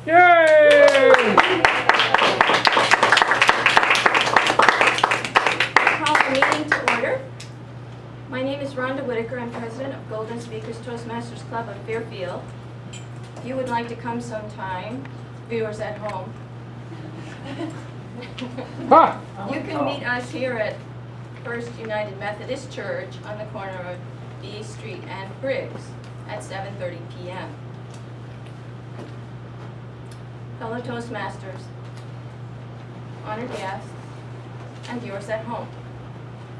Yay! Call the meeting to order. My name is Rhonda Whitaker. I'm president of Golden Speakers Toastmasters Club of Fairfield. If you would like to come sometime, viewers at home, you can meet us here at First United Methodist Church on the corner of B Street and Briggs at 7:30 p.m. Fellow Toastmasters, honored guests, and viewers at home.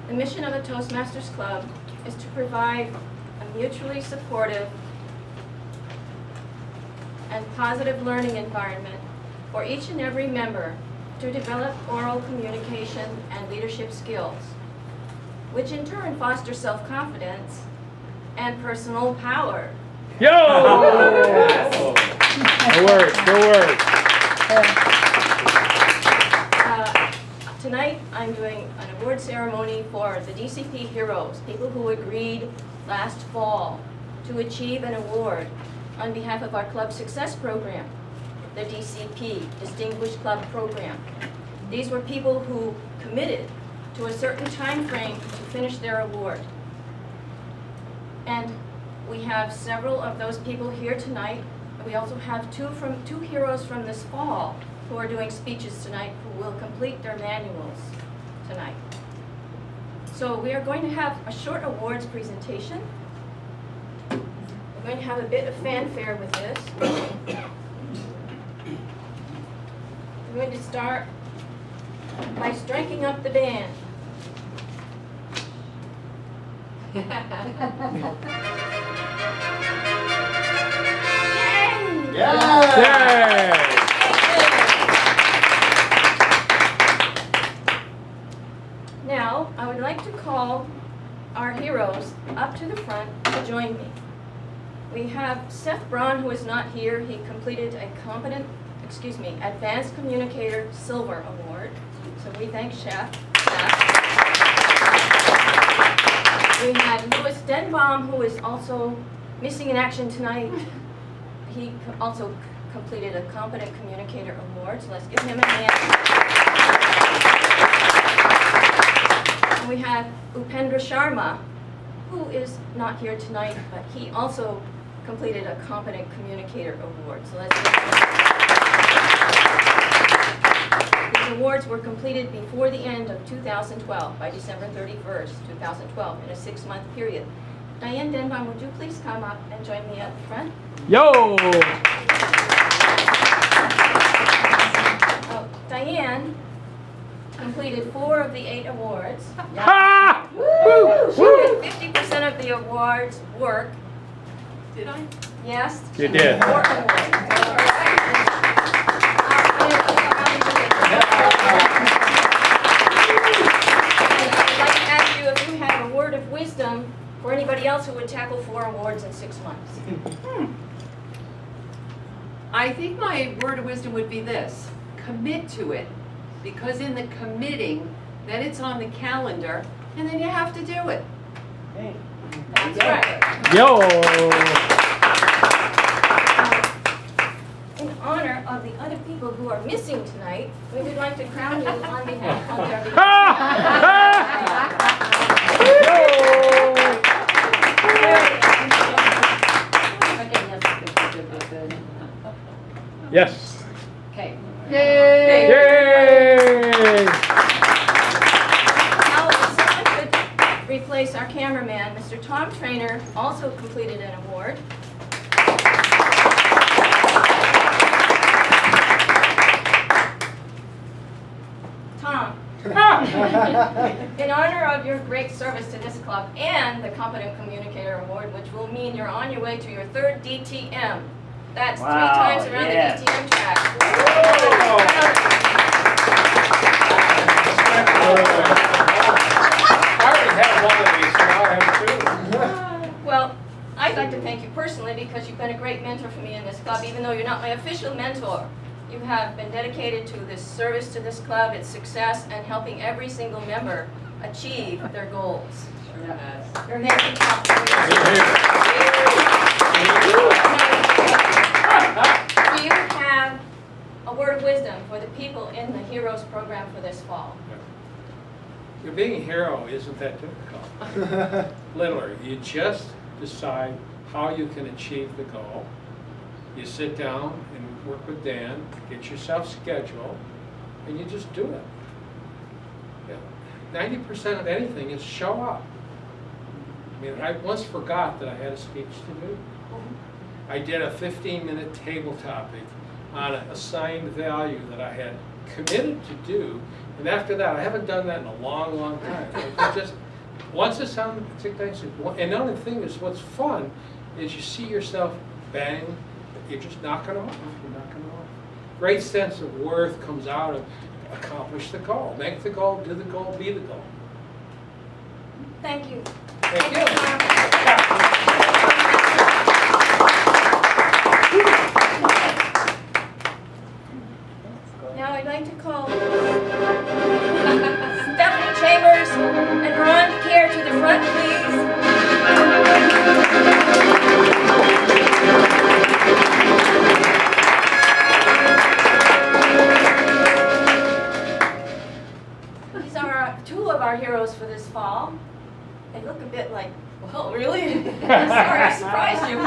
The mission of the Toastmasters Club is to provide a mutually supportive and positive learning environment for each and every member to develop oral communication and leadership skills, which in turn foster self-confidence and personal power. Yo! Good work, good work. Tonight I'm doing an award ceremony for the DCP heroes, people who agreed last fall to achieve an award on behalf of our Club Success Program, the DCP, Distinguished Club Program. These were people who committed to a certain time frame to finish their award. And we have several of those people here tonight. We also have two heroes from this fall who are doing speeches tonight who will complete their manuals tonight. So we are going to have a short awards presentation. We're going to have a bit of fanfare with this. We're going to start by striking up the band. Yay! Yeah! Now, I would like to call our heroes up to the front to join me. We have Seth Braun, who is not here. He completed a Advanced Communicator Silver Award. So we thank Seth. We had Louis Denbaum, who is also missing in action tonight. He also completed a Competent Communicator Award, so let's give him a hand. And we have Upendra Sharma, who is not here tonight, but he also completed a Competent Communicator Award, so let's give him a hand. These awards were completed before the end of 2012, by December 31st, 2012, in a 6-month period. Diane Denbaum, would you please come up and join me at the front? Yo! Oh, Diane completed 4 of the 8 awards. Ha! She did 50% of the awards work. Did I? Yes? You did. 4 awards. I'd like to ask you if you have a word of wisdom for anybody else who would tackle 4 awards in 6 months. I think my word of wisdom would be this: commit to it, because in the committing, then it's on the calendar, and then you have to do it. That's right. Yo! In honor of the other people who are missing tonight, we would like to crown you on behalf of their Yes. Okay. Yay! Now, if someone could replace our cameraman, Mr. Tom Trainer, also completed an award. Tom, in honor of your great service to this club and the Competent Communicator Award, which will mean you're on your way to your 3rd DTM. That's 3 times around the DTM track. I already have one of these, so now I have 2. Well, I'd like to thank you personally because you've been a great mentor for me in this club, even though you're not my official mentor. You have been dedicated to this service to this club, its success, and helping every single member achieve their goals. Your name is Tom. Do you have being a hero isn't that difficult. Literally, you just decide how you can achieve the goal. You sit down and work with Dan, get yourself scheduled, and you just do it. 90% of anything is show up. I mean, I once forgot that I had a speech to do. I did a 15-minute table topic on an assigned value that I had committed to do, and after that, I haven't done that in a long, long time. It's just, once it's on, it's nice. And the other thing is, what's fun is you see yourself, bang, you're just knocking off, you're knocking off. Great sense of worth comes out of accomplish the goal, make the goal, do the goal, be the goal. Thank you. Thank you. Now I'd like to call Stephanie Chambers and Ron Care to the front, please. These are two of our heroes for this fall. They look a bit like, well, really? I'm sorry I surprised you.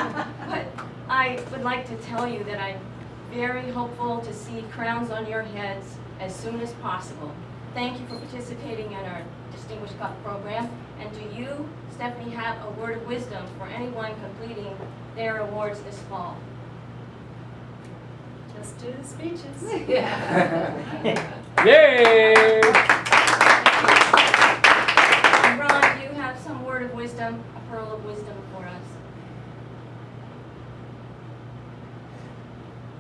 But I would like to tell you that I'm very hopeful to see crowns on your heads as soon as possible. Thank you for participating in our Distinguished Cup program. And do you, Stephanie, have a word of wisdom for anyone completing their awards this fall? Just do the speeches. Yay! And Ron, do you have some word of wisdom, a pearl of wisdom for us?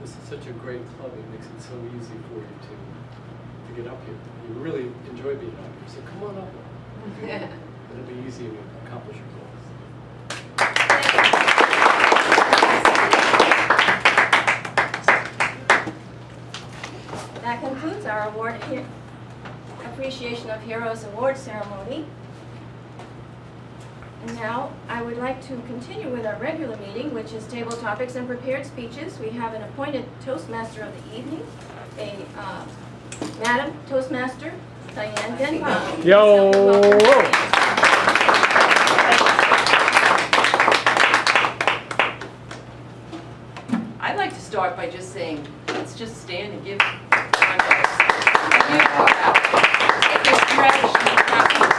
This is such a great club. It makes it so easy for you to get up here. You really enjoy being up here, so come on up. It'll be easy to accomplish your goals. That concludes our award Appreciation of Heroes award ceremony. And now I would like to continue with our regular meeting, which is table topics and prepared speeches. We have an appointed Toastmaster of the evening, a Madam Toastmaster, Diane Denbaum. Yo! I'd like to start by just saying, let's just stand and give context. Take this gratitude and happiness.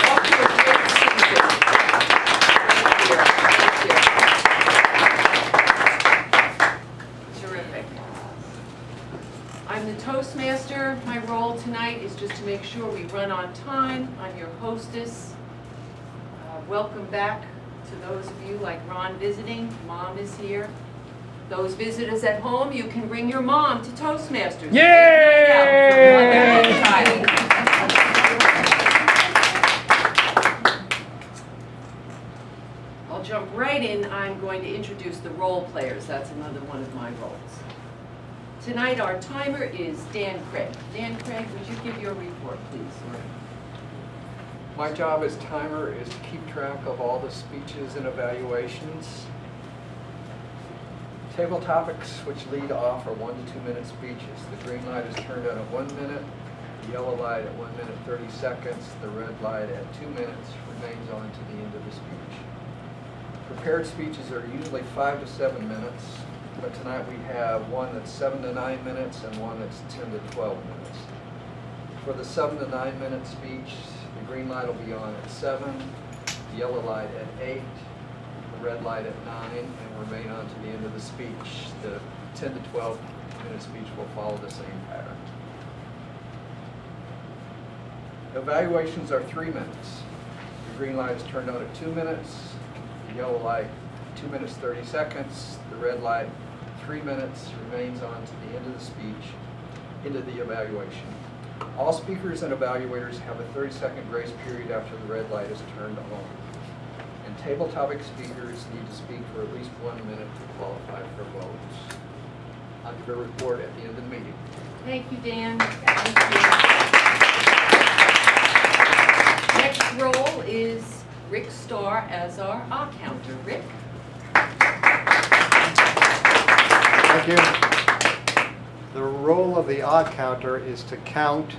Off to a great season. Thank you. Terrific. I'm the Toastmaster. My role tonight is just to make sure we run on time. I'm your hostess. Welcome back to those of you like Ron visiting. Mom is here. Those visitors at home, you can bring your mom to Toastmasters. Yay! I'll jump right in. I'm going to introduce the role players. That's another one of my roles. Tonight our timer is Dan Craig. Dan Craig, would you give your report, please? My job as timer is to keep track of all the speeches and evaluations. Table topics which lead off are 1 to 2 minute speeches. The green light is turned on at 1 minute, the yellow light at 1 minute 30 seconds, the red light at 2 minutes remains on to the end of the speech. Prepared speeches are usually 5 to 7 minutes, but tonight we have one that's 7 to 9 minutes and one that's 10 to 12 minutes. For the 7 to 9 minute speech, the green light will be on at 7, the yellow light at 8, the red light at 9, and remain on to the end of the speech. The 10 to 12 minute speech will follow the same pattern. Evaluations are 3 minutes. The green light is turned on at 2 minutes, the yellow light 2 minutes 30 seconds, the red light 3 minutes remains on to the end of the speech, into the evaluation. All speakers and evaluators have a 30-second grace period after the red light is turned on. And table topic speakers need to speak for at least 1 minute to qualify for votes. I'll give a report at the end of the meeting. Thank you, Dan. Thank you. Next role is Rick Starr as our counter. Rick? Thank you. The role of the odd counter is to count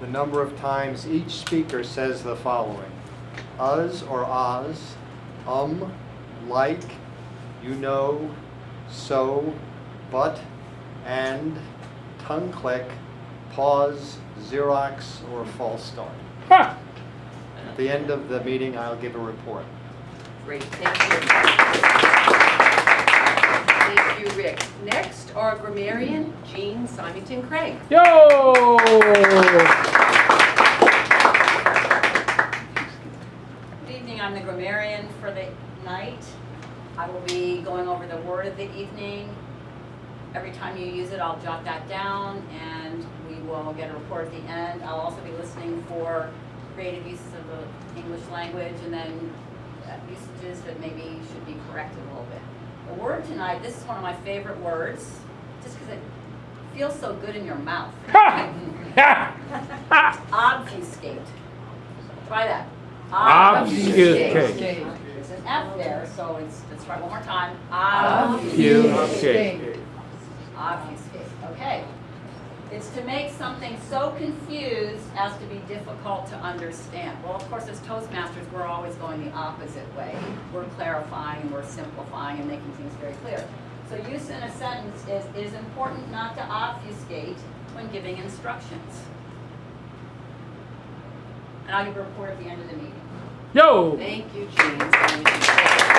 the number of times each speaker says the following: us or oz, like, you know, so, but, and, tongue click, pause, Xerox, or false start. Ha! At the end of the meeting, I'll give a report. Great, thank you. Thank you, Rick. Next, our grammarian, Jean Symington Craig. Yo! Good evening, I'm the grammarian for the night. I will be going over the word of the evening. Every time you use it, I'll jot that down, and we will get a report at the end. I'll also be listening for creative uses of the English language, and then usages that maybe should be corrected a little bit. The word tonight, this is one of my favorite words, just because it feels so good in your mouth. Ha! Ha! Ha! Obfuscate. Try that. Obfuscate. There's an F there, so let's try one more time. Obfuscate. Obfuscate. Okay. It's to make something so confused as to be difficult to understand. Well, of course, as Toastmasters, we're always going the opposite way. We're clarifying, we're simplifying, and making things very clear. So use in a sentence is, it is important not to obfuscate when giving instructions. And I'll give a report at the end of the meeting. Yo! Thank you, Jean Symington Craig.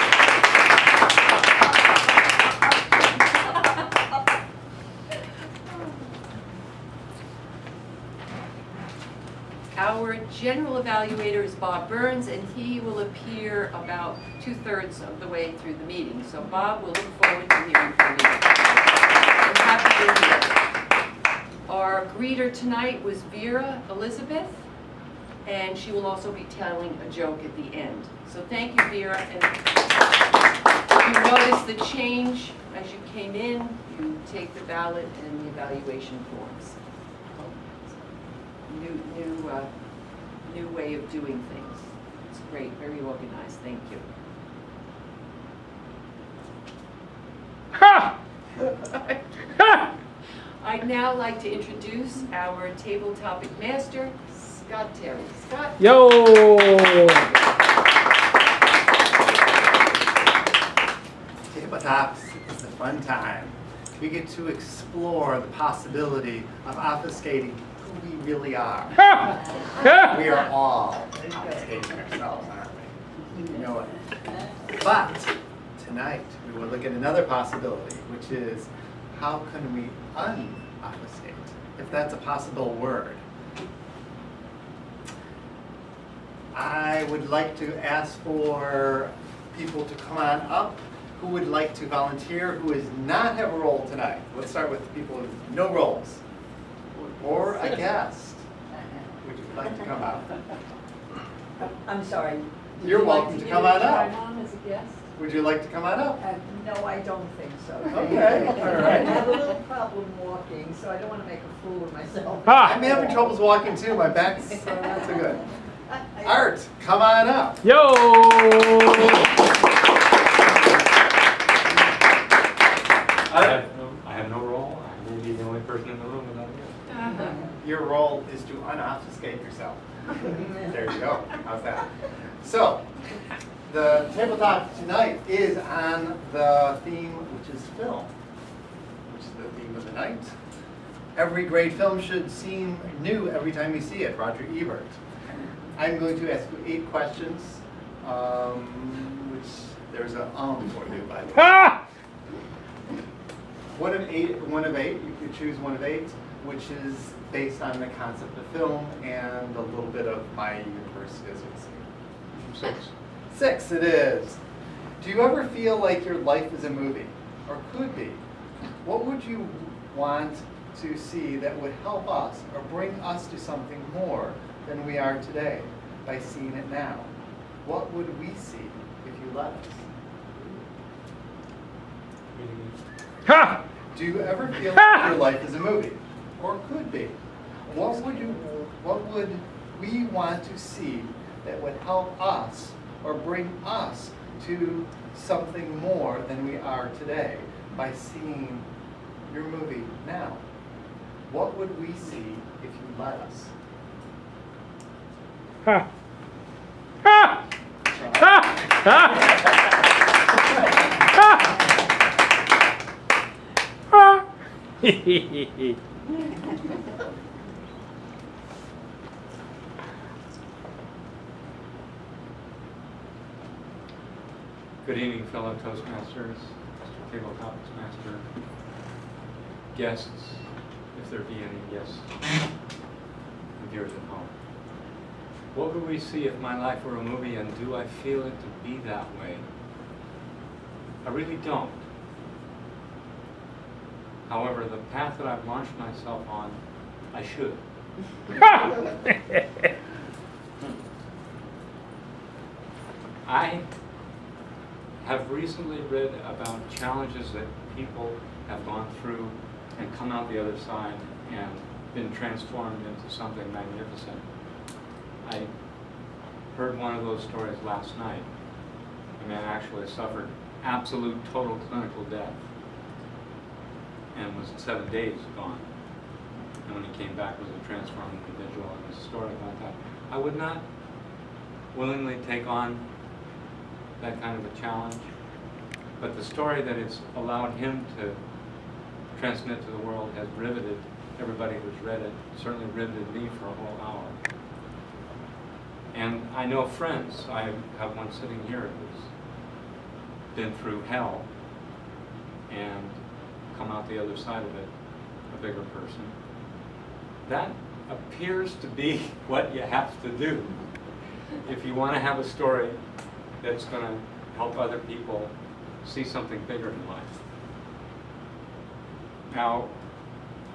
Our general evaluator is Bob Burns, and he will appear about 2/3 of the way through the meeting. So Bob, we'll look forward to hearing from you. And happy New Year. Our greeter tonight was Vera Elizabeth, and she will also be telling a joke at the end. So thank you, Vera. And if you notice the change as you came in, you take the ballot and the evaluation forms. New way of doing things. It's great, very organized. Thank you. Ha! Ha! I'd now like to introduce our table topic master, Scott Terry. Scott. Yo! Tabletops is a fun time. We get to explore the possibility of obfuscating who we really are. Ha! Ha! We are all obfuscating ourselves, aren't we? You know it. But tonight we will look at another possibility, which is how can we un-obfuscate, if that's a possible word. I would like to ask for people to come on up. Who would like to volunteer, who does not have a role tonight? Let's start with people with no roles. Or a guest. Would you like to come out? I'm sorry. You're welcome to come on up. On as a guest? Would you like to come on up? No, I don't think so. Okay, all I right. have a little problem walking, so I don't want to make a fool of myself. Ha! I'm having troubles walking too. My back's not so good. Art, come on up. Yo! I have no role. I will be the only person in the room without you. Your role is to unobfuscate yourself. There you go. How's that? So, the tabletop tonight is on the theme, which is film, which is the theme of the night. Every great film should seem new every time you see it. Roger Ebert. I'm going to ask you 8 questions, which there's a for you, by the way. Ha! One of eight. You could choose one of 8, which is based on the concept of film and a little bit of my universe physics. 6 it is. Do you ever feel like your life is a movie, or could be? What would you want to see that would help us or bring us to something more than we are today by seeing it now? What would we see if you let us? Ha! Do you ever feel like your life is a movie, or could be? What would we want to see that would help us or bring us to something more than we are today by seeing your movie now? What would we see if you let us? Good evening, fellow Toastmasters, Mr. Tabletop Master, guests, if there be any guests, and viewers at home. What would we see if my life were a movie, and do I feel it to be that way? I really don't. However, the path that I've launched myself on, I should. I have recently read about challenges that people have gone through and come out the other side and been transformed into something magnificent. I heard one of those stories last night. A man actually suffered absolute total clinical death and was 7 days gone. And when he came back was a transformed individual, and a story about that. I would not willingly take on that kind of a challenge, but the story that it's allowed him to transmit to the world has riveted everybody who's read it, certainly riveted me for a whole hour. And I know friends, I have one sitting here who's been through hell and come out the other side of it a bigger person. That appears to be what you have to do if you want to have a story that's going to help other people see something bigger in life. Now,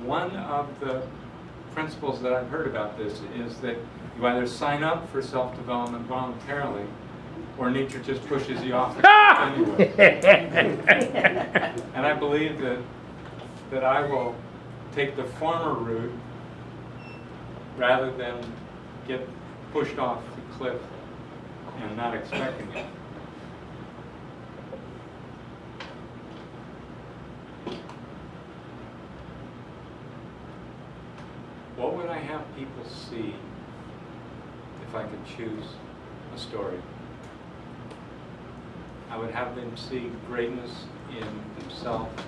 one of the principles that I've heard about this is that you either sign up for self-development voluntarily, or nature just pushes you off the cliff anyway. And I believe that I will take the former route rather than get pushed off the cliff and not expecting it. What would I have people see if I could choose a story? I would have them see greatness in themselves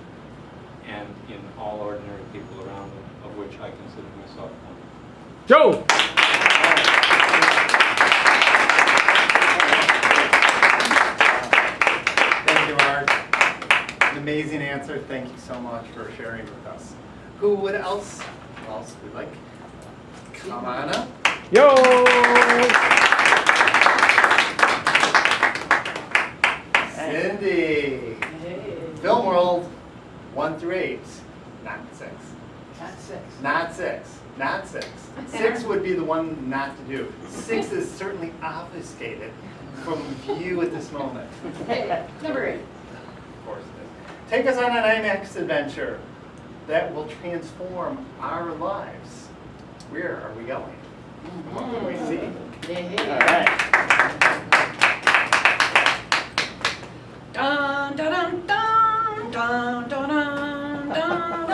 and in all ordinary people around them, of which I consider myself one. Joe! Thank you, Art. An amazing answer. Thank you so much for sharing with us. Who would else would like? Come on up. Yo! Cindy. Film World, 1 through 8, not 6. Not 6. Not 6. Not 6. 6 would be the one not to do. 6 is certainly obfuscated from view at this moment. Hey, number 8. Of course it is. Take us on an IMAX adventure that will transform our lives. Where are we going? What can we see? All right. Dun, dun, dun, dun, dun, dun, dun, dun,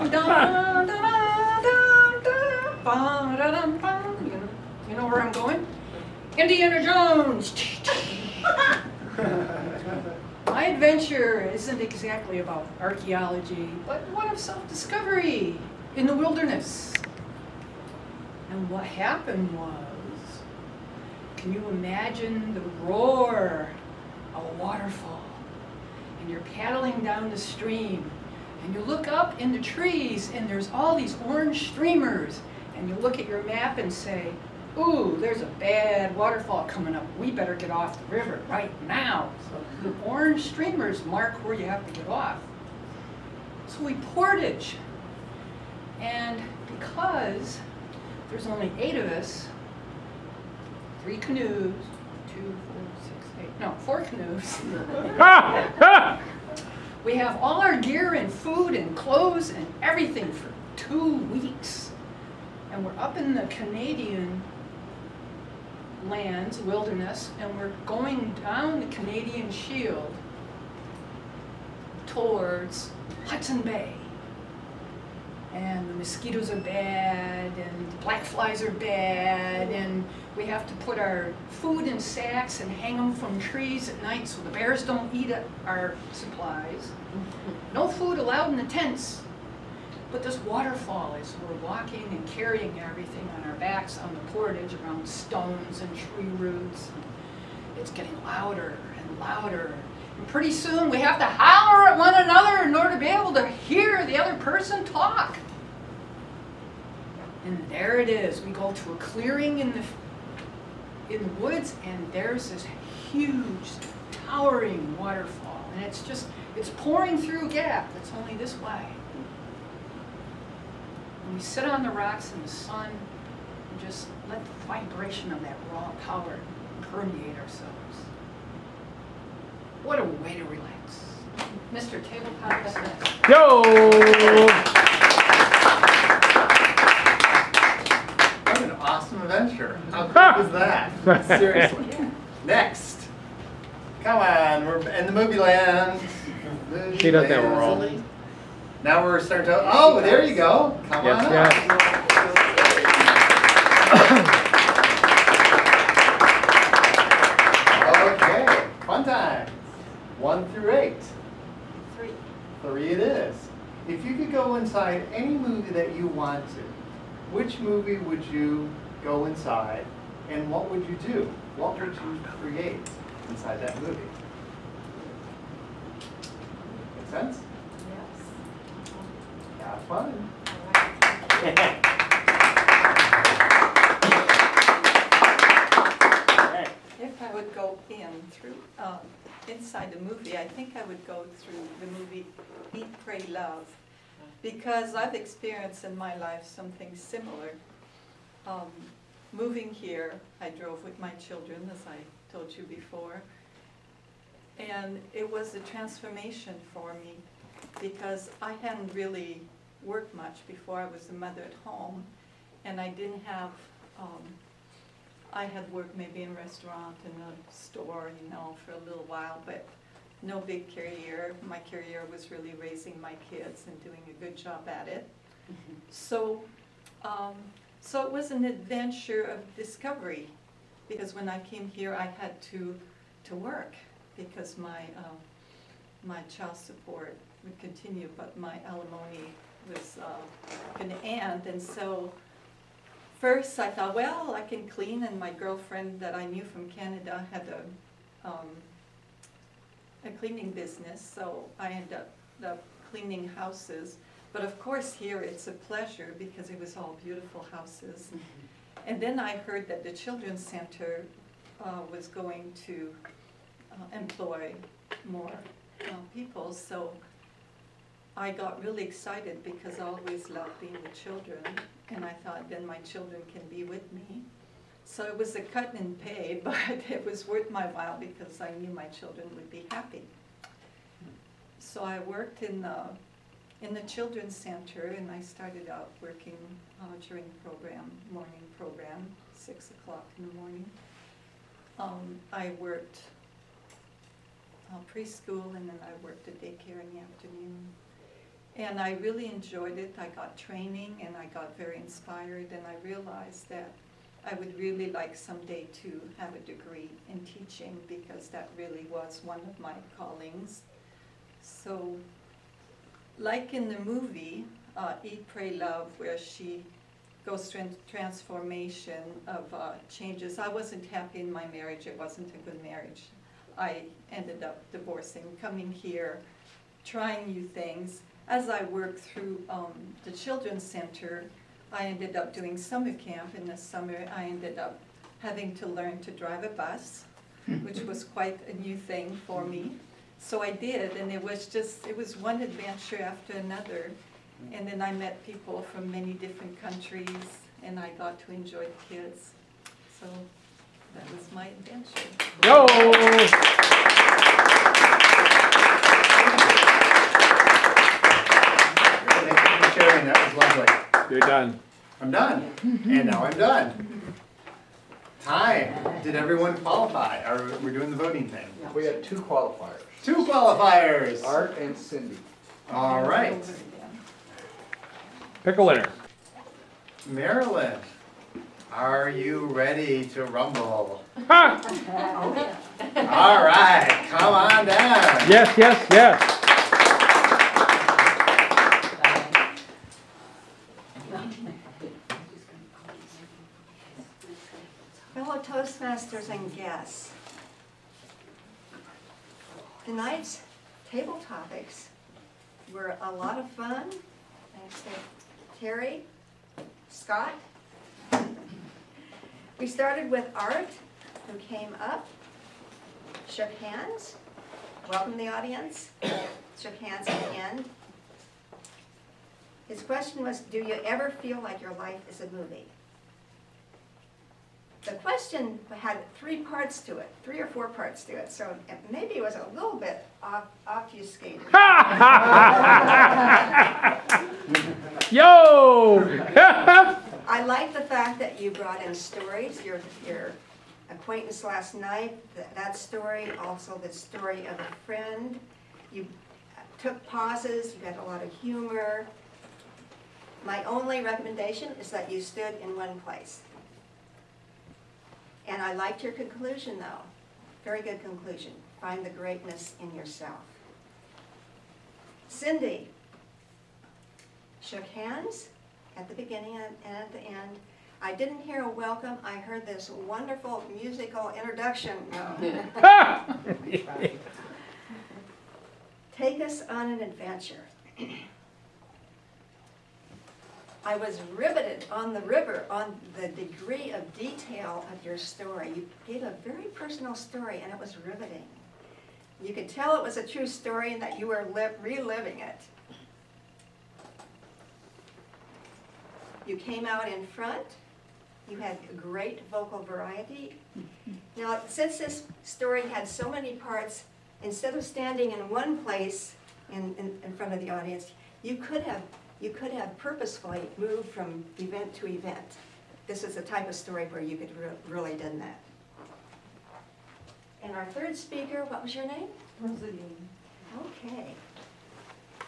dun, dun, dun, dun, dun. You know where I'm going? Indiana Jones! My adventure isn't exactly about archaeology, but one of self-discovery in the wilderness. And what happened was, can you imagine the roar of a waterfall? And you're paddling down the stream, and you look up in the trees, and there's all these orange streamers, and you look at your map and say, ooh, there's a bad waterfall coming up. We better get off the river right now. So the orange streamers mark where you have to get off. So we portage. And because there's only 8 of us, 3 canoes, 2, 4, 6, 8, no, 4 canoes. We have all our gear and food and clothes and everything for 2 weeks. And we're up in the Canadian lands, wilderness, and we're going down the Canadian Shield towards Hudson Bay. and the mosquitoes are bad, and the black flies are bad, and we have to put our food in sacks and hang them from trees at night so the bears don't eat our supplies. No food allowed in the tents. But this waterfall, as we're walking and carrying everything on our backs on the portage around stones and tree roots, it's getting louder and louder. And pretty soon we have to holler at one another in order to be able to hear the other person talk. And there it is. We go to a clearing in the woods, and there's this huge, towering waterfall. And it's pouring through a gap that's only this wide. And we sit on the rocks in the sun and just let the vibration of that raw power permeate ourselves. What a way to relax. Mr. Tabletop is next. Yo! What an awesome adventure. How cool is that? Seriously. Next. Come on, we're in the movie land. She doesn't have a roll. Now we're starting to, oh, there you go. Come on up. Yes. Okay, fun times. 1 through 8. 3. 3 it is. If you could go inside any movie that you want to, which movie would you go inside, and what would you do? What would you create inside that movie? Make sense? Have fun. If I would go inside the movie, I think I would go through the movie Eat, Pray, Love, because I've experienced in my life something similar. Moving here, I drove with my children, as I told you before, and it was a transformation for me because I hadn't really worked much before. I was a mother at home, and I didn't have, I had worked maybe in a restaurant, in a store, for a little while, but no big career. My career was really raising my kids and doing a good job at it. So it was an adventure of discovery, because when I came here, I had to work because my child support would continue, but my alimony was going to end. And so first I thought, well, I can clean, and my girlfriend that I knew from Canada had a cleaning business, so I ended up cleaning houses. But of course here it's a pleasure because it was all beautiful houses. And then I heard that the Children's Center was going to employ more people, so I got really excited because I always loved being with children, and I thought then my children can be with me. So it was a cut in pay, but it was worth my while because I knew my children would be happy. So I worked in the Children's Center, and I started out working during morning program, 6 o'clock in the morning. I worked preschool, and then I worked at daycare in the afternoon. And I really enjoyed it. I got training, and I got very inspired, and I realized that I would really like someday to have a degree in teaching, because that really was one of my callings. So, like in the movie, Eat, Pray, Love, where she goes through transformation of changes. I wasn't happy in my marriage. It wasn't a good marriage. I ended up divorcing, coming here, trying new things. As I worked through the Children's Center, I ended up doing summer camp. In the summer, I ended up having to learn to drive a bus, which was quite a new thing for me. So I did, and it was one adventure after another. And then I met people from many different countries, and I got to enjoy the kids. So that was my adventure. Yo! Thank you for sharing. That was lovely. You're done. I'm done. And now I'm done. Time. Did everyone qualify? We're doing the voting thing. We had 2 qualifiers, 2 qualifiers. Art and Cindy. All right. Pick a winner. Marilyn, are you ready to rumble? Ha! All right, come on down. Yes, yes, yes. Fellow Toastmasters and guests, tonight's table topics were a lot of fun. Thanks to Terry, Scott. We started with Art, who came up, shook hands, welcomed the audience, shook hands at the end. His question was, do you ever feel like your life is a movie? The question had 3 parts to it, 3 or 4 parts to it, so maybe it was a little bit obfuscated. Yo! I like the fact that you brought in stories, your acquaintance last night, that story, also the story of a friend. You took pauses, you had a lot of humor. My only recommendation is that you stood in one place. And I liked your conclusion, though. Very good conclusion. Find the greatness in yourself. Cindy shook hands at the beginning and at the end. I didn't hear a welcome. I heard this wonderful musical introduction. Take us on an adventure. I was riveted on the river on the degree of detail of your story. You gave a very personal story, and it was riveting. You could tell it was a true story and that you were reliving it. You came out in front. You had great vocal variety. Now, since this story had so many parts, instead of standing in one place in front of the audience, you could have purposefully moved from event to event. This is the type of story where you could really done that. And our third speaker, what was your name? Rosaline. Okay.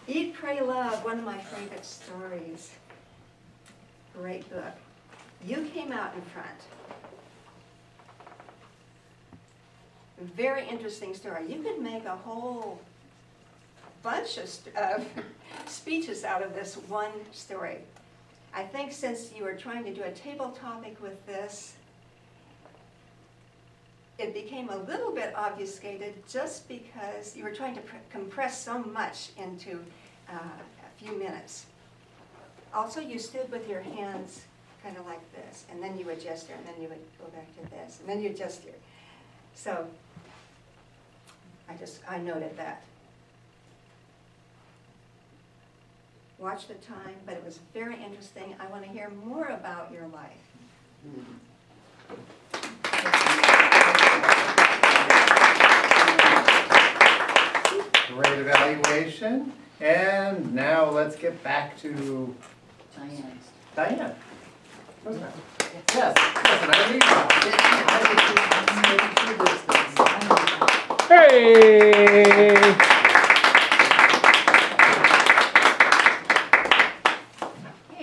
Eat, Pray, Love, one of my favorite stories. Great book. You came out in front. Very interesting story. You could make a whole bunch of speeches out of this one story. I think since you were trying to do a table topic with this, it became a little bit obfuscated just because you were trying to compress so much into a few minutes. Also, you stood with your hands kind of like this, and then you would gesture, and then you would go back to this, and then you gesture. So I noted that. Watch the time, but it was very interesting. I want to hear more about your life. Great evaluation. And now let's get back to Diane. Yes, and I Hey!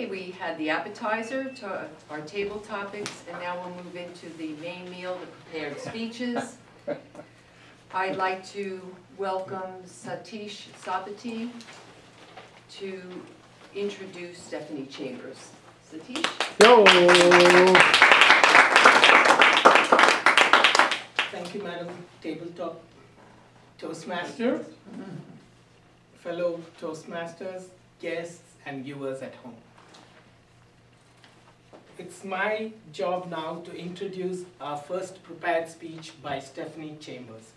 We had the appetizer to our table topics, and now we'll move into the main meal, the prepared speeches. I'd like to welcome Satish Sapati to introduce Stephanie Chambers. Satish? Yo! Thank you, Madam Tabletop Toastmaster, fellow Toastmasters, guests, and viewers at home. It's my job now to introduce our first prepared speech by Stephanie Chambers.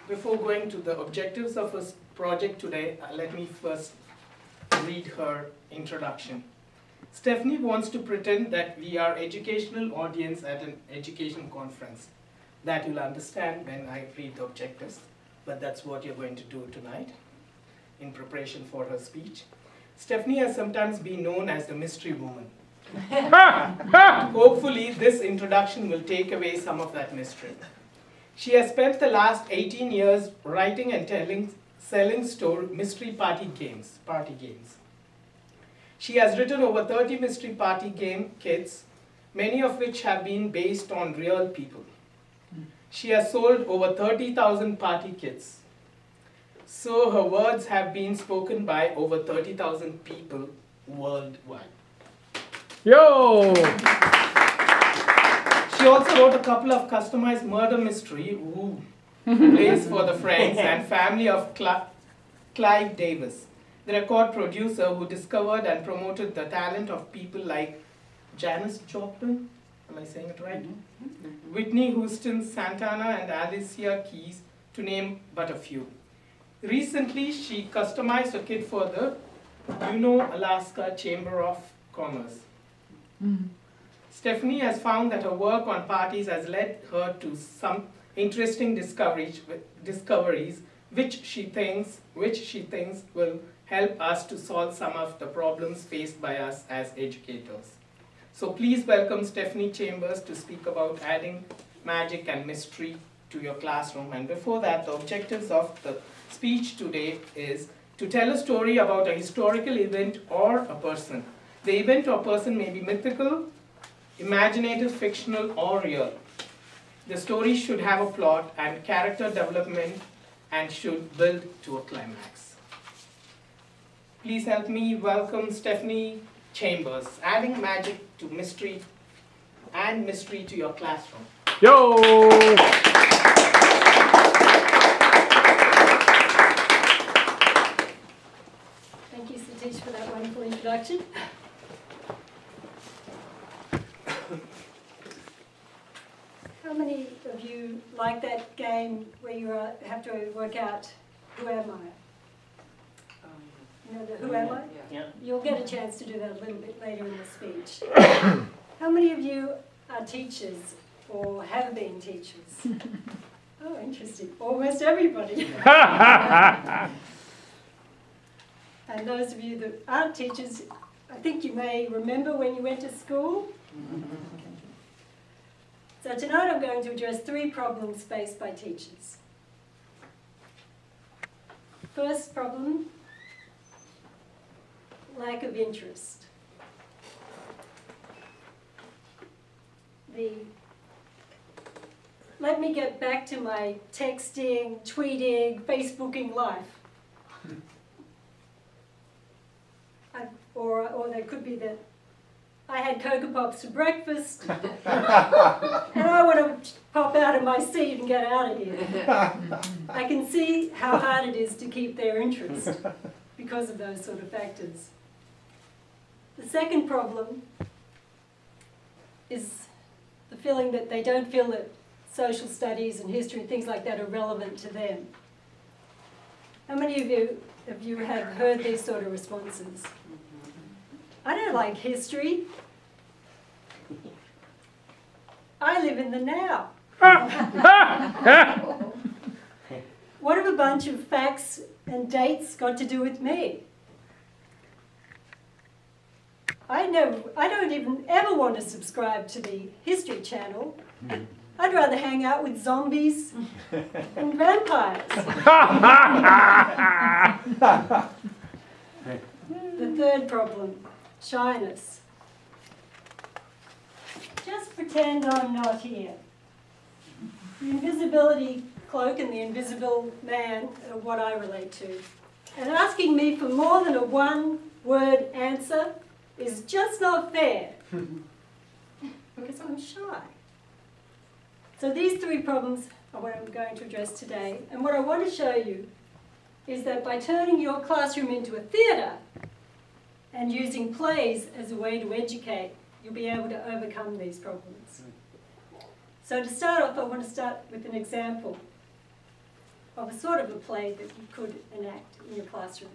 Before going to the objectives of her project today, let me first read her introduction. Stephanie wants to pretend that we are educational audience at an education conference. That you'll understand when I read the objectives, but that's what you're going to do tonight in preparation for her speech. Stephanie has sometimes been known as the mystery woman. Hopefully, this introduction will take away some of that mystery. She has spent the last 18 years writing and selling store mystery party games. She has written over 30 mystery party game kits, many of which have been based on real people. She has sold over 30,000 party kits. So her words have been spoken by over 30,000 people worldwide. Yo! She also wrote a couple of customized murder mystery plays for the friends and family of Clive Davis, the record producer who discovered and promoted the talent of people like Janis Joplin, am I saying it right? Whitney Houston, Santana, and Alicia Keys, to name but a few. Recently, she customized a kit for the Alaska Chamber of Commerce. Stephanie has found that her work on parties has led her to some interesting discoveries which she thinks will help us to solve some of the problems faced by us as educators. So please welcome Stephanie Chambers to speak about adding magic and mystery to your classroom. And before that, the objectives of the speech today is to tell a story about a historical event or a person. The event or person may be mythical, imaginative, fictional, or real. The story should have a plot and character development and should build to a climax. Please help me welcome Stephanie Chambers, adding magic to mystery and mystery to your classroom. Yo! Thank you, Satish, for that wonderful introduction. How many of you like that game where you have to work out who am I? You know the who am I? Yeah. You'll get a chance to do that a little bit later in the speech. How many of you are teachers or have been teachers? Oh, interesting. Almost everybody. And those of you that aren't teachers, I think you may remember when you went to school. So tonight I'm going to address 3 problems faced by teachers. First problem, lack of interest. Let me get back to my texting, tweeting, Facebooking life. Or there could be that I had Cocoa Pops for breakfast and I want to pop out of my seat and get out of here. I can see how hard it is to keep their interest because of those sort of factors. The second problem is the feeling that they don't feel that social studies and history and things like that are relevant to them. How many of you have heard these sort of responses? I don't like history. I live in the now. What have a bunch of facts and dates got to do with me? I don't even ever want to subscribe to the History Channel. I'd rather hang out with zombies and vampires. The third problem, shyness. Just pretend I'm not here. The invisibility cloak and the invisible man are what I relate to. And asking me for more than a one-word answer is just not fair, because I'm shy. So these 3 problems are what I'm going to address today. And what I want to show you is that by turning your classroom into a theatre and using plays as a way to educate, you'll be able to overcome these problems. So to start off, I want to start with an example of a sort of a play that you could enact in your classroom.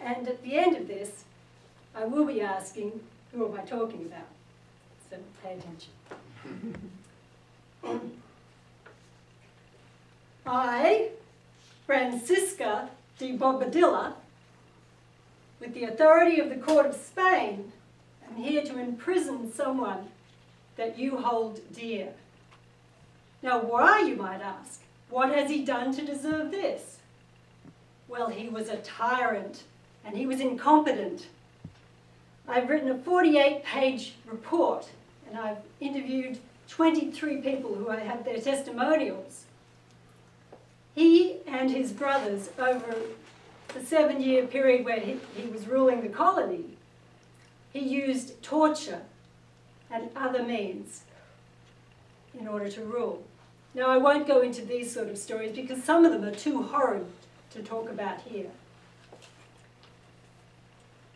And at the end of this, I will be asking, who am I talking about? So pay attention. I, Francisca de Bobadilla, with the authority of the Court of Spain, am here to imprison someone that you hold dear. Now why, you might ask? What has he done to deserve this? Well, he was a tyrant, and he was incompetent. I've written a 48-page report, and I've interviewed 23 people who I have their testimonials. He and his brothers, over the 7-year period where he was ruling the colony, he used torture and other means in order to rule. Now, I won't go into these sort of stories because some of them are too horrid to talk about here.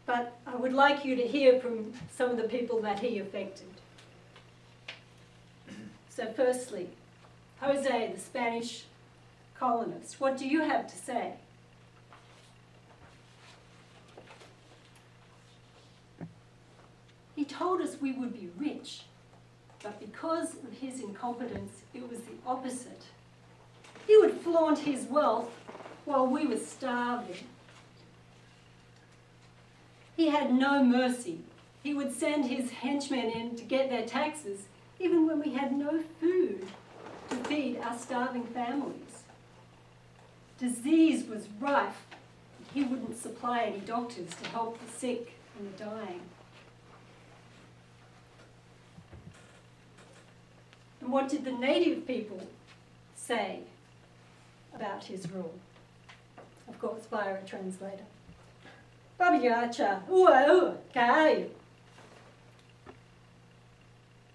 But I would like you to hear from some of the people that he affected. So firstly, Jose, the Spanish colonist, what do you have to say? He told us we would be rich, but because of his incompetence, it was the opposite. He would flaunt his wealth while we were starving. He had no mercy. He would send his henchmen in to get their taxes, even when we had no food to feed our starving families. Disease was rife. He wouldn't supply any doctors to help the sick and the dying. And what did the native people say about his rule? Of course, via a translator.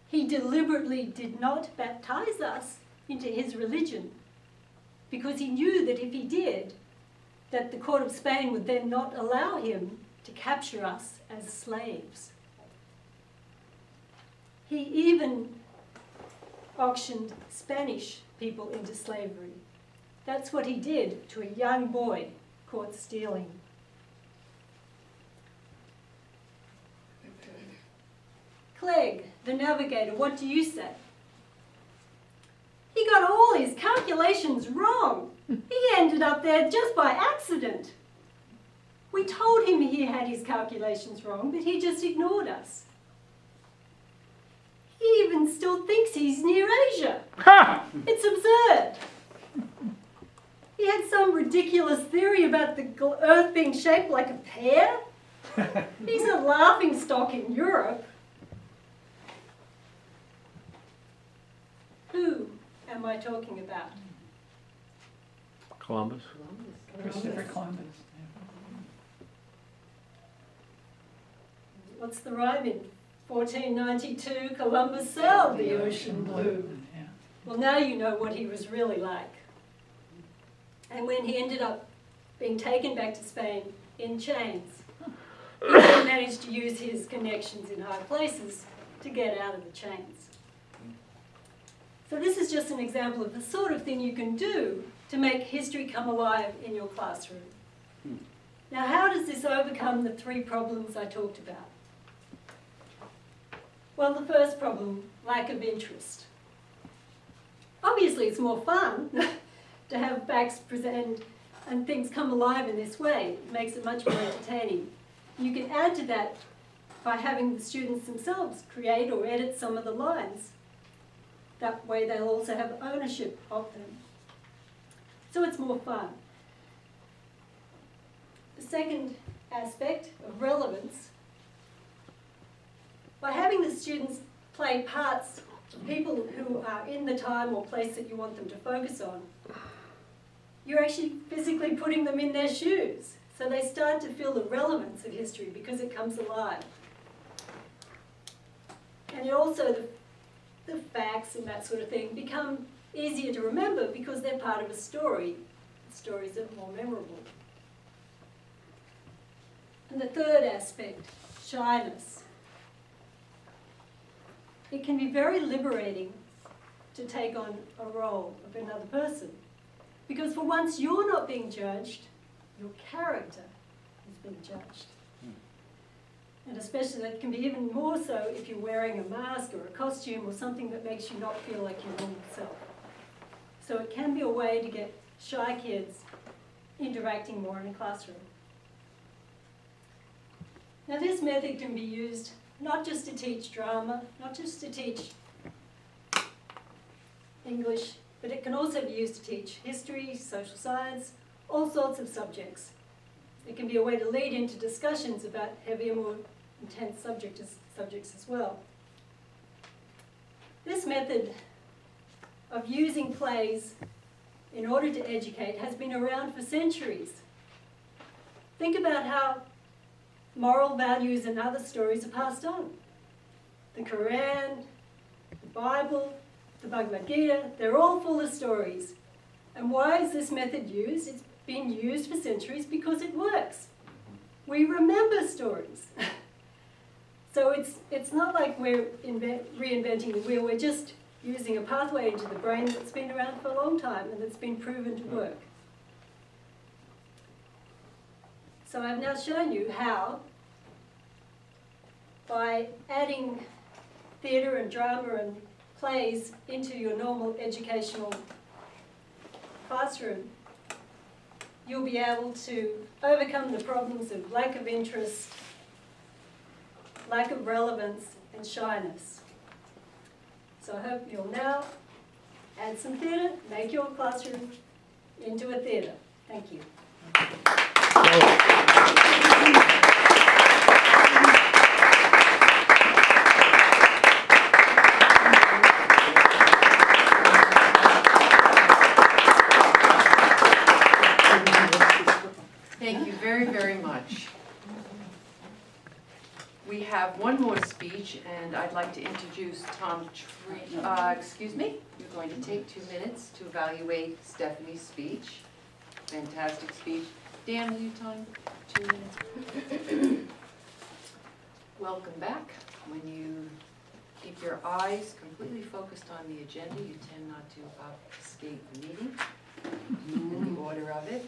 He deliberately did not baptize us into his religion because he knew that if he did, that the court of Spain would then not allow him to capture us as slaves. He even auctioned Spanish people into slavery. That's what he did to a young boy caught stealing. Clegg, the navigator, what do you say? He got all his calculations wrong. He ended up there just by accident. We told him he had his calculations wrong, but he just ignored us. He even still thinks he's near Asia. It's absurd. He had some ridiculous theory about the Earth being shaped like a pear. He's a laughingstock in Europe. Who am I talking about? Columbus. Christopher Columbus. What's the rhyme in 1492? Columbus sailed the ocean blue. Well, now you know what he was really like. And when he ended up being taken back to Spain in chains, he managed to use his connections in high places to get out of the chains. So this is just an example of the sort of thing you can do to make history come alive in your classroom. Now, how does this overcome the 3 problems I talked about? Well, the first problem, lack of interest. Obviously, it's more fun to have facts present and things come alive in this way. It makes it much more entertaining. You can add to that by having the students themselves create or edit some of the lines. That way they'll also have ownership of them. So it's more fun. The second aspect of relevance, by having the students play parts of people who are in the time or place that you want them to focus on, you're actually physically putting them in their shoes. So they start to feel the relevance of history because it comes alive. And it also, the facts and that sort of thing become easier to remember because they're part of a story. Stories are more memorable. And the third aspect, shyness. It can be very liberating to take on a role of another person. Because for once you're not being judged, your character is being judged. And especially that can be even more so if you're wearing a mask or a costume or something that makes you not feel like your normal self. So it can be a way to get shy kids interacting more in a classroom. Now this method can be used not just to teach drama, not just to teach English, but it can also be used to teach history, social science, all sorts of subjects. It can be a way to lead into discussions about heavier, more intense subjects as well. This method of using plays in order to educate has been around for centuries. Think about how moral values and other stories are passed on. The Quran, the Bible, the Bhagavad Gita, they're all full of stories. And why is this method used? It's been used for centuries because it works. We remember stories. So it's not like we're reinventing the wheel, we're just using a pathway into the brain that's been around for a long time and that's been proven to work. So I've now shown you how, by adding theatre and drama and plays into your normal educational classroom, you'll be able to overcome the problems of lack of interest, lack of relevance, and shyness. So I hope you'll now add some theatre, make your classroom into a theatre. Thank you. Thank you very, very much. We have one more speech, and I'd like to introduce Tom excuse me, you're going to take 2 minutes to evaluate Stephanie's speech. Fantastic speech. Dan, will you time 2 minutes? Welcome back. When you keep your eyes completely focused on the agenda, you tend not to escape the meeting and the order of it.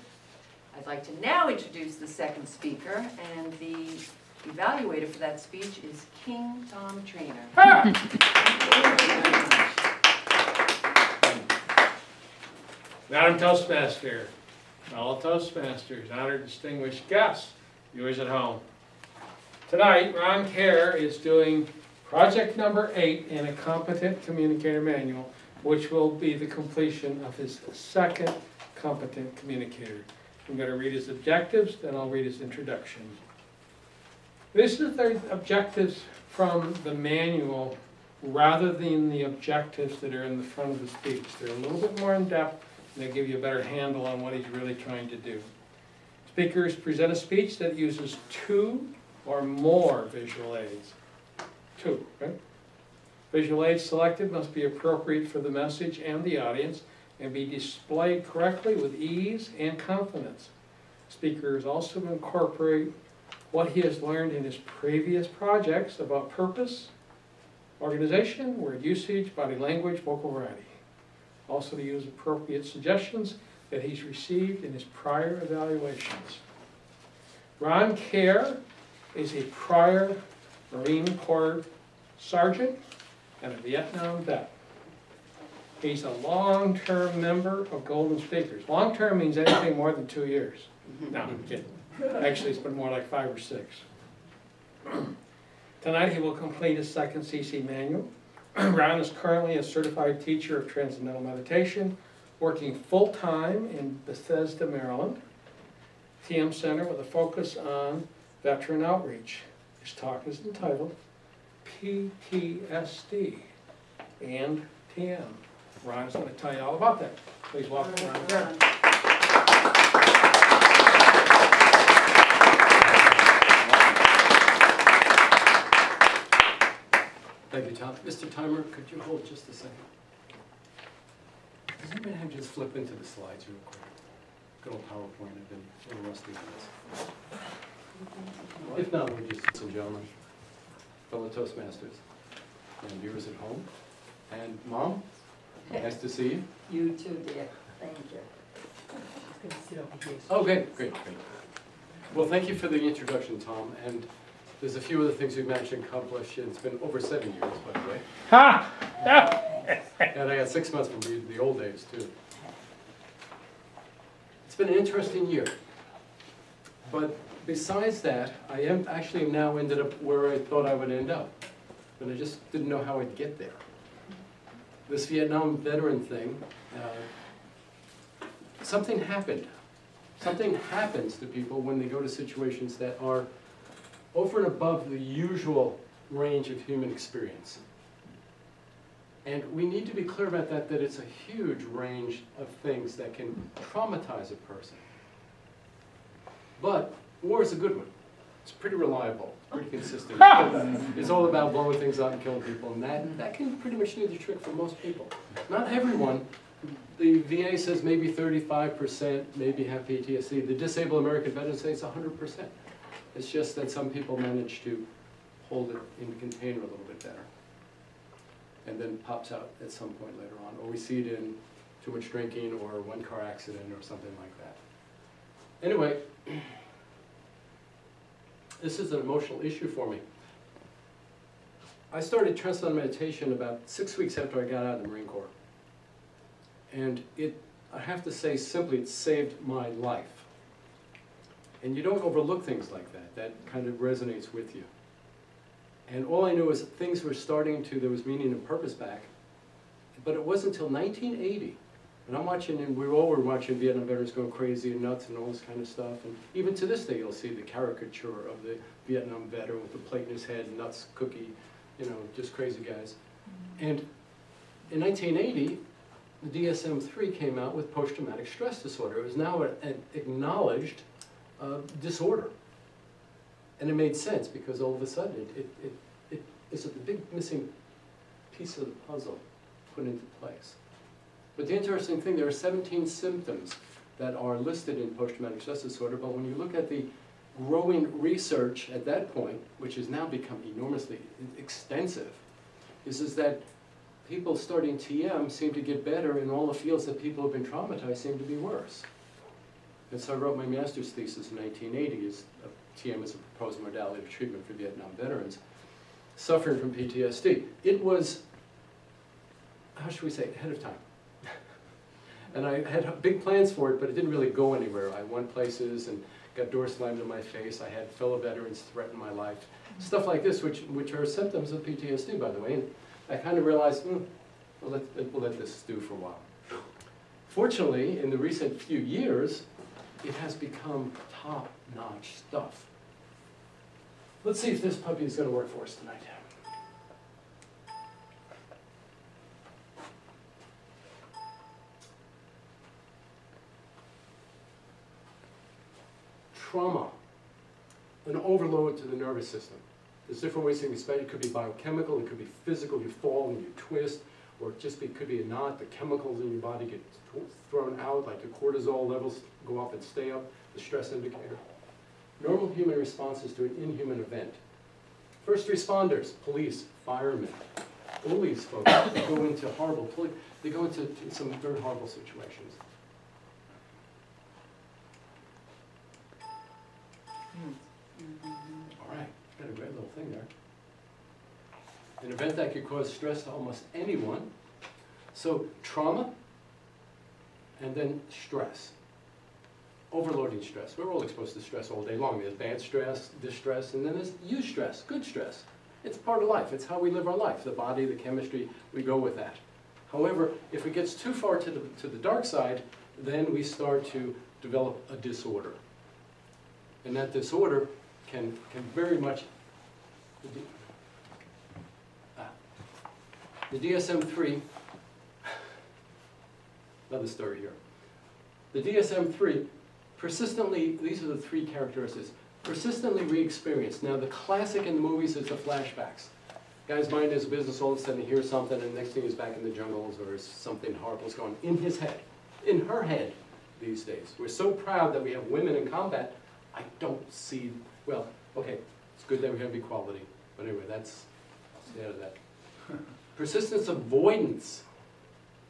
I'd like to now introduce the second speaker, and the evaluator for that speech is King Tom Trainer. Madam Toastmaster, fellow Toastmasters, honored distinguished guests, viewers at home. Tonight, Ron Kerr is doing project number 8 in a Competent Communicator Manual, which will be the completion of his second Competent Communicator. I'm going to read his objectives, then I'll read his introduction. This is the objectives from the manual rather than the objectives that are in the front of the speech. They're a little bit more in depth, and they give you a better handle on what he's really trying to do. Speakers present a speech that uses 2 or more visual aids. 2, right? Visual aids selected must be appropriate for the message and the audience and be displayed correctly with ease and confidence. Speakers also incorporate what he has learned in his previous projects about purpose, organization, word usage, body language, vocal variety. Also to use appropriate suggestions that he's received in his prior evaluations. Ron Kerr is a prior Marine Corps sergeant and a Vietnam vet. He's a long-term member of Golden Speakers. Long-term means anything more than 2 years. No, I'm kidding. Actually, it's been more like 5 or 6. Tonight, he will complete his second CC manual. Ron is currently a certified teacher of Transcendental Meditation, working full-time in Bethesda, Maryland, TM Center with a focus on veteran outreach. His talk is entitled PTSD and TM. Ron is going to tell you all about that. Please welcome Ron Kerr. Thank you, Tom. Mr. Timer, could you hold just a second? Does anybody have just flip into the slides real quick? Good old PowerPoint, I've been a little rusty on this. If not, we're just, ladies and gentlemen, fellow Toastmasters, and viewers at home, and Mom, nice to see you. You too, dear. Thank you. Oh, great. Well, thank you for the introduction, Tom, and there's a few other things we've managed to accomplish, and it's been over 7 years, by the way. Ha! And I got 6 months from the old days, too. It's been an interesting year. But besides that, I am actually now ended up where I thought I would end up. But I just didn't know how I'd get there. This Vietnam veteran thing, something happened. Something happens to people when they go to situations that are over and above the usual range of human experience. And we need to be clear about that, that it's a huge range of things that can traumatize a person. But war is a good one. It's pretty reliable, pretty consistent. It's all about blowing things up and killing people, and that can pretty much do the trick for most people. Not everyone. The VA says maybe 35% maybe have PTSD. The disabled American veterans say it's 100%. It's just that some people manage to hold it in the container a little bit better, and then pops out at some point later on. Or we see it in too much drinking or one car accident or something like that. Anyway, this is an emotional issue for me. I started Transcendental Meditation about 6 weeks after I got out of the Marine Corps. And I have to say simply, it saved my life. And you don't overlook things like that. That kind of resonates with you. And all I knew is things were starting to, there was meaning and purpose back. But it wasn't until 1980. And I'm watching, and we all were watching Vietnam veterans going crazy and nuts and all this kind of stuff. And even to this day, you'll see the caricature of the Vietnam veteran with the plate in his head, nuts, cookie, you know, just crazy guys. And in 1980, the DSM-3 came out with post-traumatic stress disorder. It was now an acknowledged disorder. And it made sense because all of a sudden it's a big missing piece of the puzzle put into place. But the interesting thing, there are 17 symptoms that are listed in post-traumatic stress disorder, but when you look at the growing research at that point, which has now become enormously extensive, is that people starting TM seem to get better, and all the fields that people have been traumatized seem to be worse. And so I wrote my master's thesis in 1980, TM as a proposed modality of treatment for Vietnam veterans suffering from PTSD. It was, how should we say, ahead of time. And I had big plans for it, but it didn't really go anywhere. I went places and got doors slammed in my face. I had fellow veterans threaten my life. Stuff like this, which are symptoms of PTSD, by the way. And I kind of realized, we'll let this stew for a while. Fortunately, in the recent few years, it has become top-notch stuff. Let's see if this puppy is going to work for us tonight. Trauma, an overload to the nervous system. There's different ways to explain it. It could be biochemical, it could be physical, you fall and you twist, or it could be a knot, the chemicals in your body get thrown out, like the cortisol levels go up and stay up, the stress indicator. Normal human responses to an inhuman event. First responders, police, firemen, all these folks, they go into they go into some very horrible situations. All right, got a great little thing there. An event that could cause stress to almost anyone. So trauma, and then stress. Overloading stress. We're all exposed to stress all day long. There's bad stress, distress, and then there's eustress, good stress. It's part of life. It's how we live our life. The body, the chemistry, we go with that. However, if it gets too far to the dark side, then we start to develop a disorder. And that disorder can very much, the DSM-3, another story here. The DSM-3 persistently, these are the three characteristics, persistently re-experienced. Now the classic in the movies is the flashbacks. Guy's mind is business, all of a sudden he hears something and the next thing he's back in the jungles or something horrible's going on in his head, in her head these days. We're so proud that we have women in combat. I don't see, well, okay, it's good that we have equality, but anyway, I'll stay out of that. Persistence avoidance.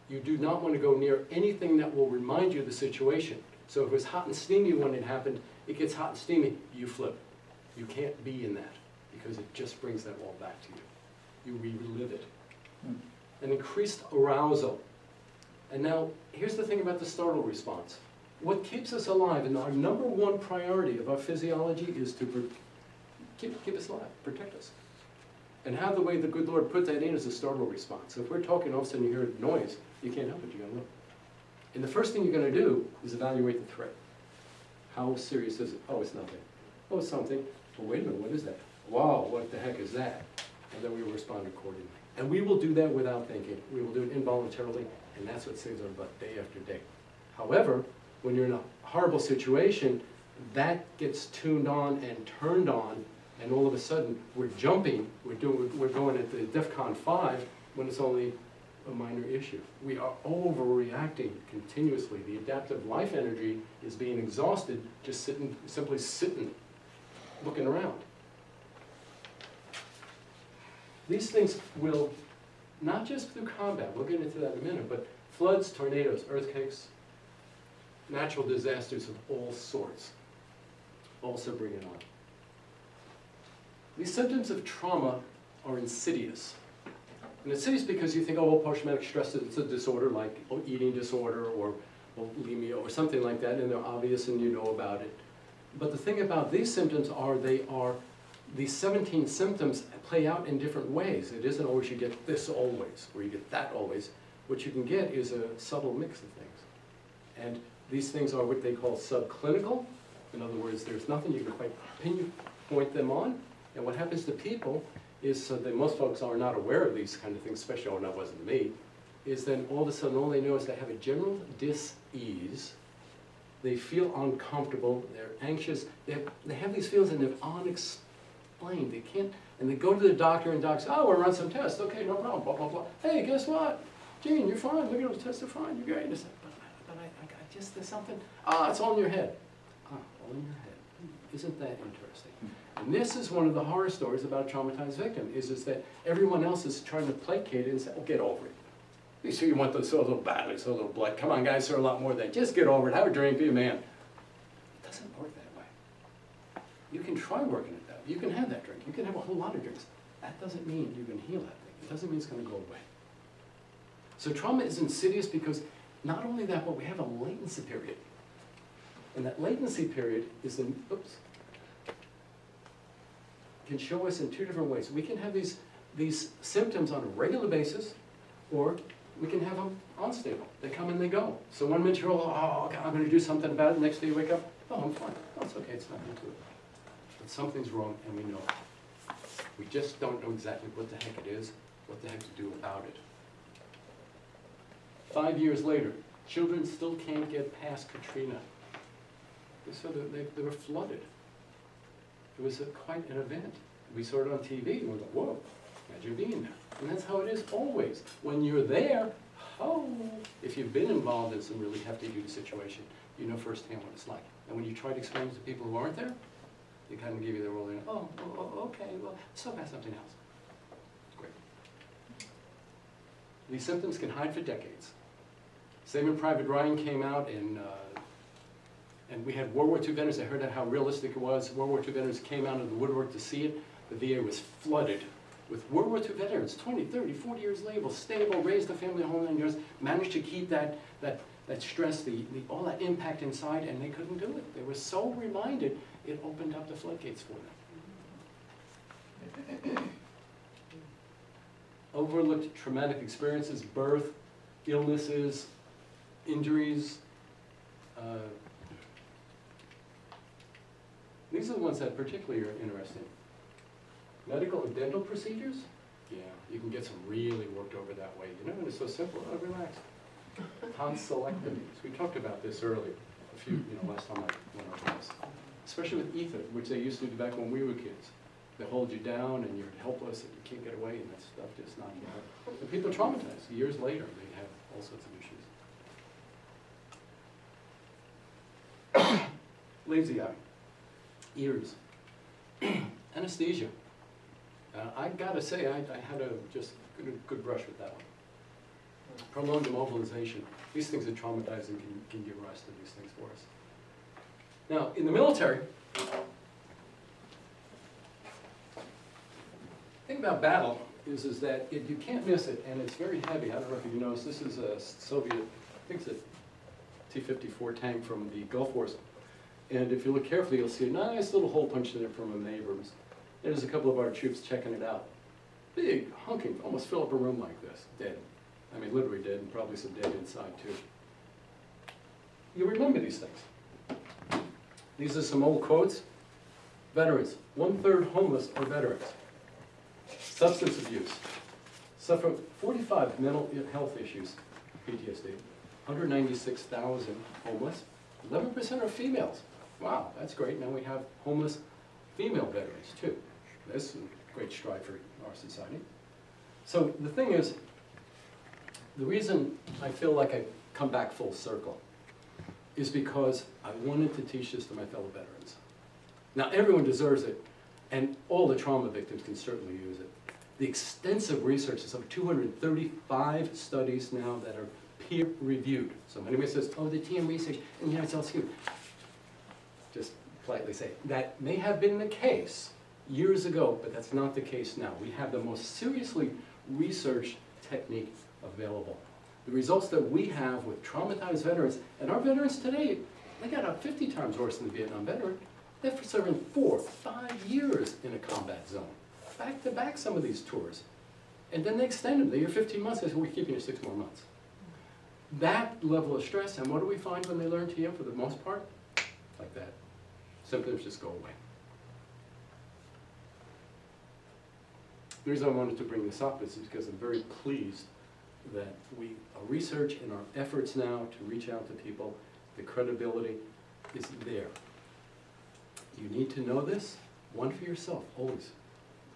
You do not want to go near anything that will remind you of the situation. So if it was hot and steamy when it happened, it gets hot and steamy, you flip. You can't be in that because it just brings that all back to you. You relive it. An increased arousal. And now, here's the thing about the startle response. What keeps us alive, and our number one priority of our physiology is to keep us alive, protect us. And how the way the good Lord put that in is a startle response. So if we're talking, all of a sudden you hear a noise, you can't help it, you gotta look. And the first thing you're gonna do is evaluate the threat. How serious is it? Oh, it's nothing. Oh, it's something. well, wait a minute, what is that? Wow, what the heck is that? And then we will respond accordingly. And we will do that without thinking. We will do it involuntarily, and that's what saves our butt day after day. However, when you're in a horrible situation, that gets tuned on and turned on, and all of a sudden we're jumping, we're going at the DEFCON 5 when it's only a minor issue. We are overreacting continuously. The adaptive life energy is being exhausted just simply sitting, looking around. These things will, not just through combat, we'll get into that in a minute, but floods, tornadoes, earthquakes, natural disasters of all sorts also bring it on. These symptoms of trauma are insidious. And insidious because you think, oh, well, post-traumatic stress is a disorder like eating disorder or bulimia or something like that, and they're obvious and you know about it. But the thing about these symptoms are these 17 symptoms play out in different ways. It isn't always you get this always, or you get that always. What you can get is a subtle mix of things. And these things are what they call subclinical. In other words, there's nothing you can quite pinpoint them on. And what happens to people is that most folks are not aware of these kind of things, especially when that wasn't me, is then all of a sudden all they know is they have a general dis-ease. They feel uncomfortable, they're anxious, they have these feelings and they're unexplained. They can't, and they go to the doctor and doctor says, oh, we'll run some tests. Okay, no problem, blah, blah, blah. Hey, guess what? Gene, you're fine. Look at those tests, they're fine. You're great. But I just, there's something. Ah, it's all in your head. Ah, all in your head. Isn't that interesting? And this is one of the horror stories about a traumatized victim, is that everyone else is trying to placate it and say, oh, get over it. You see, you want those so little battles, so little blood. Come on, guys, there's a lot more than that. Just get over it. Have a drink, be a man. It doesn't work that way. You can try working it out. You can have that drink. You can have a whole lot of drinks. That doesn't mean you can heal that thing. It doesn't mean it's going to go away. So trauma is insidious because not only that, but we have a latency period. And that latency period is can show us in two different ways. We can have these symptoms on a regular basis, or we can have them unstable. They come and they go. So one minute you're all, oh, God, I'm going to do something about it. Next day you wake up, oh, I'm fine. Oh, it's okay, it's nothing to it. But something's wrong, and we know it. We just don't know exactly what the heck it is, what the heck to do about it. 5 years later, children still can't get past Katrina. They were flooded. It was quite an event. We saw it on TV, and we go, whoa, imagine being there. And that's how it is always. When you're there, oh, if you've been involved in some really hefty duty situation, you know firsthand what it's like. And when you try to explain it to people who aren't there, they kind of give you the rolling, oh, okay, well, let's talk about something else. Great. These symptoms can hide for decades. Saving Private Ryan came out and we had World War II veterans. I heard how realistic it was. World War II veterans came out of the woodwork to see it. The VA was flooded with World War II veterans, 20, 30, 40 years later, stable, raised a family of homeland years, managed to keep that stress, all that impact inside, and they couldn't do it. They were so reminded, it opened up the floodgates for them. Overlooked traumatic experiences, birth, illnesses, injuries. These are the ones that particularly are interesting. Medical and dental procedures? Yeah, you can get some really worked over that way. You know, it's so simple. Oh, relax. Tonsillectomies. We talked about this earlier. Last time I went over this. Especially with ether, which they used to do back when we were kids. They hold you down and you're helpless and you can't get away, and that stuff just knocks you out. And people traumatized. Years later, they have all sorts of issues. Lazy eye. Ears. Anesthesia. I gotta say, I had a good brush with that one. Prolonged immobilization. These things are traumatizing and can give rise to these things for us. Now, in the military, the thing about battle is that you can't miss it, and it's very heavy. I don't know if you noticed, this is a Soviet, I think it's a T-54 tank from the Gulf Wars. And if you look carefully, you'll see a nice little hole punched in it from an Abrams. And there's a couple of our troops checking it out. Big, hunking, almost fill up a room like this, dead. I mean, literally dead, and probably some dead inside too. You remember these things. These are some old quotes. Veterans, 1/3 homeless are veterans. Substance abuse, suffer 45 mental health issues, PTSD, 196,000 homeless, 11% are females. Wow, that's great. Now we have homeless female veterans too. That's a great stride for our society. So the thing is, the reason I feel like I come back full circle is because I wanted to teach this to my fellow veterans. Now everyone deserves it, and all the trauma victims can certainly use it. The extensive research, there's over 235 studies now that are peer-reviewed. So when anybody says, oh, the TM research in the United States, just politely say, that may have been the case years ago, but that's not the case now. We have the most seriously researched technique available. The results that we have with traumatized veterans, and our veterans today, they got out 50 times worse than the Vietnam veteran. They're serving 4, 5 years in a combat zone. Back to back some of these tours. And then they extend them. They're here 15 months, they say, we're keeping you 6 more months. That level of stress, and what do we find when they learn TM for the most part? Like that. Symptoms just go away. The reason I wanted to bring this up is because I'm very pleased that our research and our efforts now to reach out to people, the credibility is there. You need to know this, one for yourself, always.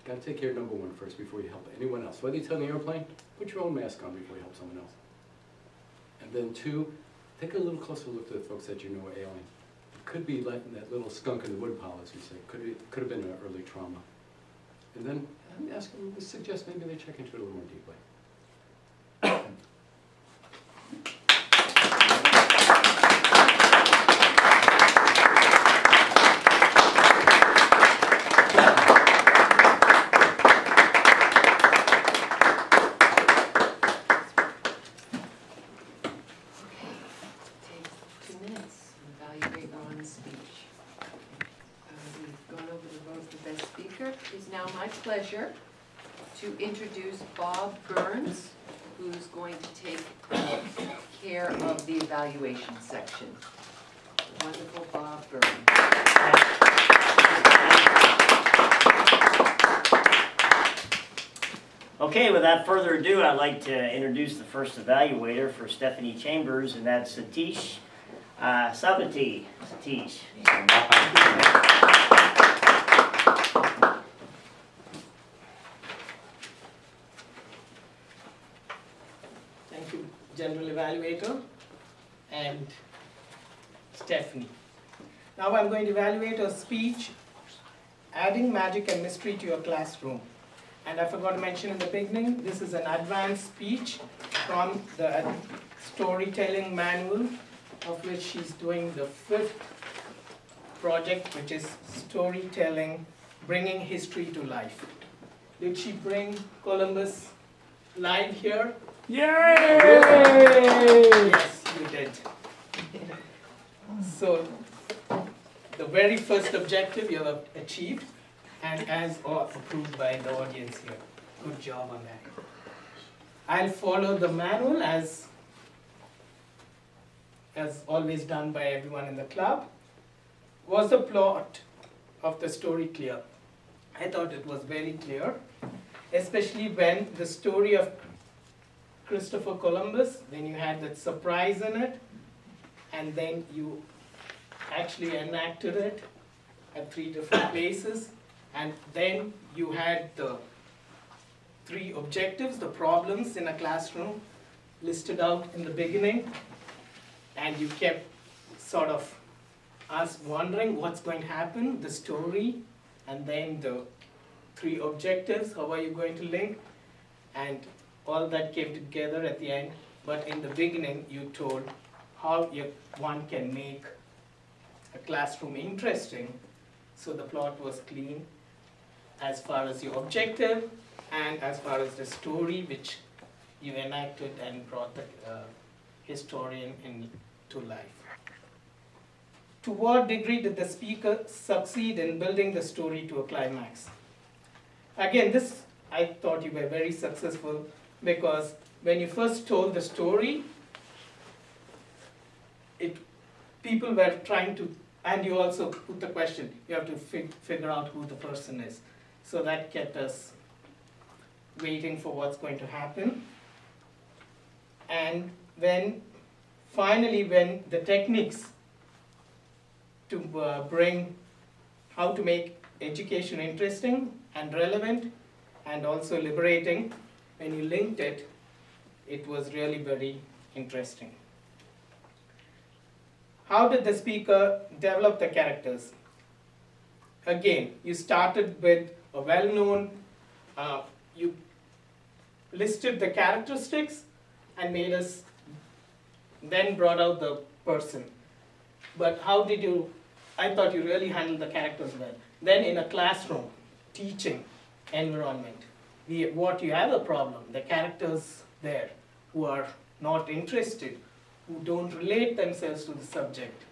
Got to take care of number one first before you help anyone else. Whether you tell the airplane, put your own mask on before you help someone else. And then 2, take a little closer look to the folks that you know are ailing. It could be like that little skunk in the woodpile, as we say. Could have been an early trauma. And then ask them, suggest maybe they check into it a little more deeply. Pleasure to introduce Bob Burns, who's going to take care of the evaluation section. Wonderful Bob Burns. Okay, without further ado, I'd like to introduce the first evaluator for Stephanie Chambers, and that's Satish Sabati. Satish. General Evaluator, and Stephanie. Now I'm going to evaluate a speech, adding magic and mystery to your classroom. And I forgot to mention in the beginning, this is an advanced speech from the storytelling manual, of which she's doing the 5th project, which is storytelling, bringing history to life. Did she bring Columbus live here? Yay! Yes, you did. So, the very first objective you have achieved, and as approved by the audience here. Good job on that. I'll follow the manual as always done by everyone in the club. Was the plot of the story clear? I thought it was very clear, especially when the story of Christopher Columbus, then you had that surprise in it, and then you actually enacted it at 3 different places, and then you had the 3 objectives, the problems in a classroom listed out in the beginning, and you kept sort of wondering what's going to happen, the story, and then the 3 objectives, how are you going to link, and all that came together at the end. But in the beginning, you told how one can make a classroom interesting. So the plot was clean as far as your objective and as far as the story which you enacted and brought the historian into life. To what degree did the speaker succeed in building the story to a climax? Again, this I thought you were very successful, because when you first told the story, people were trying to And you also put the question, you have to figure out who the person is. So that kept us waiting for what's going to happen. And then finally, when the techniques to bring how to make education interesting and relevant and also liberating, when you linked it, it was really very interesting. How did the speaker develop the characters? Again, you started with a well-known, you listed the characteristics and made us, then brought out the person. But how did you, I thought you really handled the characters well. Then in a classroom, teaching environment, what you have a problem, the characters there who are not interested, who don't relate themselves to the subject,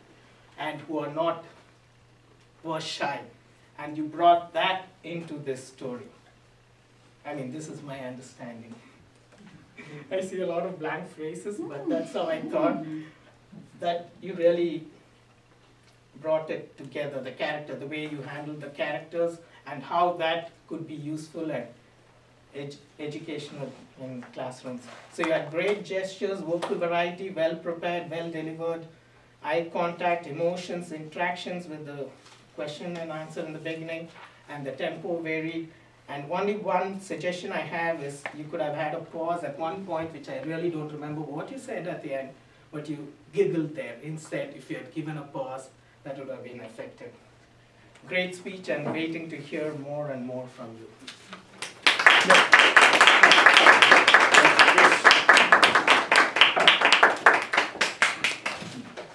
and who are shy. And you brought that into this story. I mean, this is my understanding. I see a lot of blank faces, but that's how I thought that you really brought it together, the character, the way you handled the characters, and how that could be useful and educational in classrooms. So you had great gestures, vocal variety, well prepared, well delivered, eye contact, emotions, interactions with the question and answer in the beginning, and the tempo varied. And only one suggestion I have is you could have had a pause at one point, which I really don't remember what you said at the end, but you giggled there. Instead, if you had given a pause, that would have been effective. Great speech, and waiting to hear more and more from you.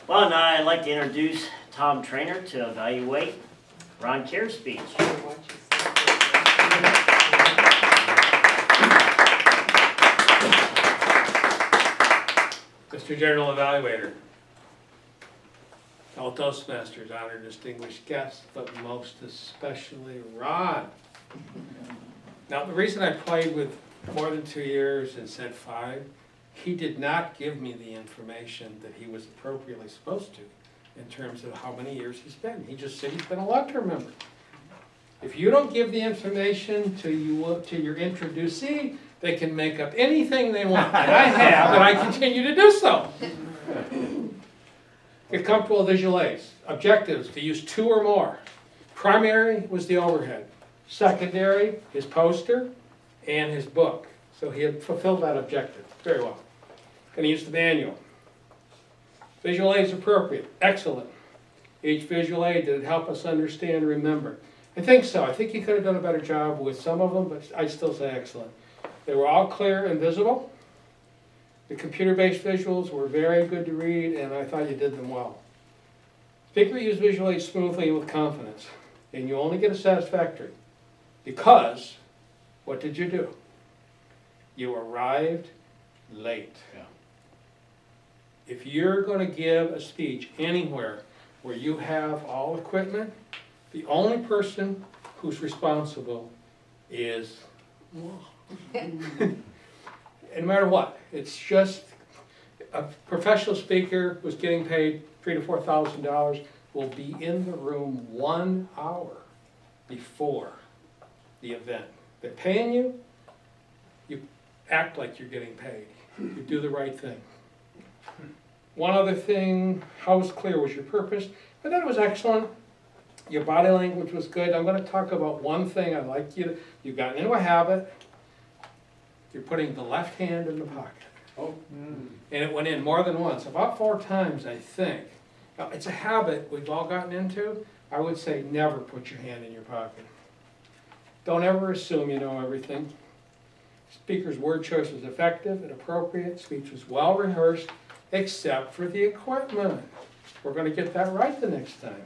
Well, now I'd like to introduce Tom Trainer to evaluate Ron Kerr's speech. Mr. General Evaluator, fellow Toastmasters, honored distinguished guests, but most especially Ron. Now, the reason I played with more than 2 years and said 5, he did not give me the information that he was appropriately supposed to in terms of how many years he's been. He just said he's been a long-term member. If you don't give the information to your introducee, they can make up anything they want, and I have, and I continue to do so. Get comfortable with visual aids. Objectives, to use 2 or more. Primary was the overhead. Secondary, his poster and his book. So he had fulfilled that objective very well. Going to use the manual. Visual aids appropriate. Excellent. Each visual aid, did it help us understand and remember? I think so. I think he could have done a better job with some of them, but I'd still say excellent. They were all clear and visible. The computer-based visuals were very good to read, and I thought you did them well. Speaker used visual aids smoothly and with confidence, and you only get a satisfactory because what did you do? You arrived late. Yeah. If you're going to give a speech anywhere where you have all equipment, the only person who's responsible is and no matter what, it's just a professional speaker who's getting paid $3,000 to $4,000 will be in the room 1 hour before the event. They're paying you, you act like you're getting paid. You do the right thing. One other thing, how clear was your purpose? I thought it was excellent. Your body language was good. I'm going to talk about one thing I'd like you to, you've gotten into a habit. You're putting the left hand in the pocket. Oh. And it went in more than once, about 4 times, I think. Now, it's a habit we've all gotten into. I would say never put your hand in your pocket. Don't ever assume you know everything. Speaker's word choice was effective and appropriate. Speech was well rehearsed, except for the equipment. We're going to get that right the next time.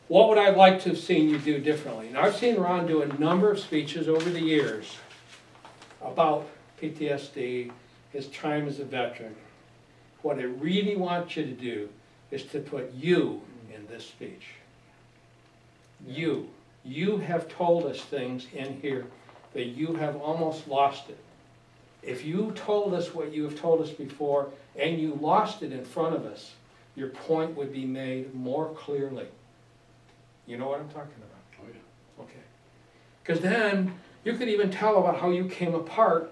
What would I like to have seen you do differently? Now, I've seen Ron do a number of speeches over the years about PTSD, his time as a veteran. What I really want you to do is to put you in this speech. You. You have told us things in here that you have almost lost it. If you told us what you have told us before and you lost it in front of us, your point would be made more clearly. You know what I'm talking about? Oh, yeah. Okay. Because then you could even tell about how you came apart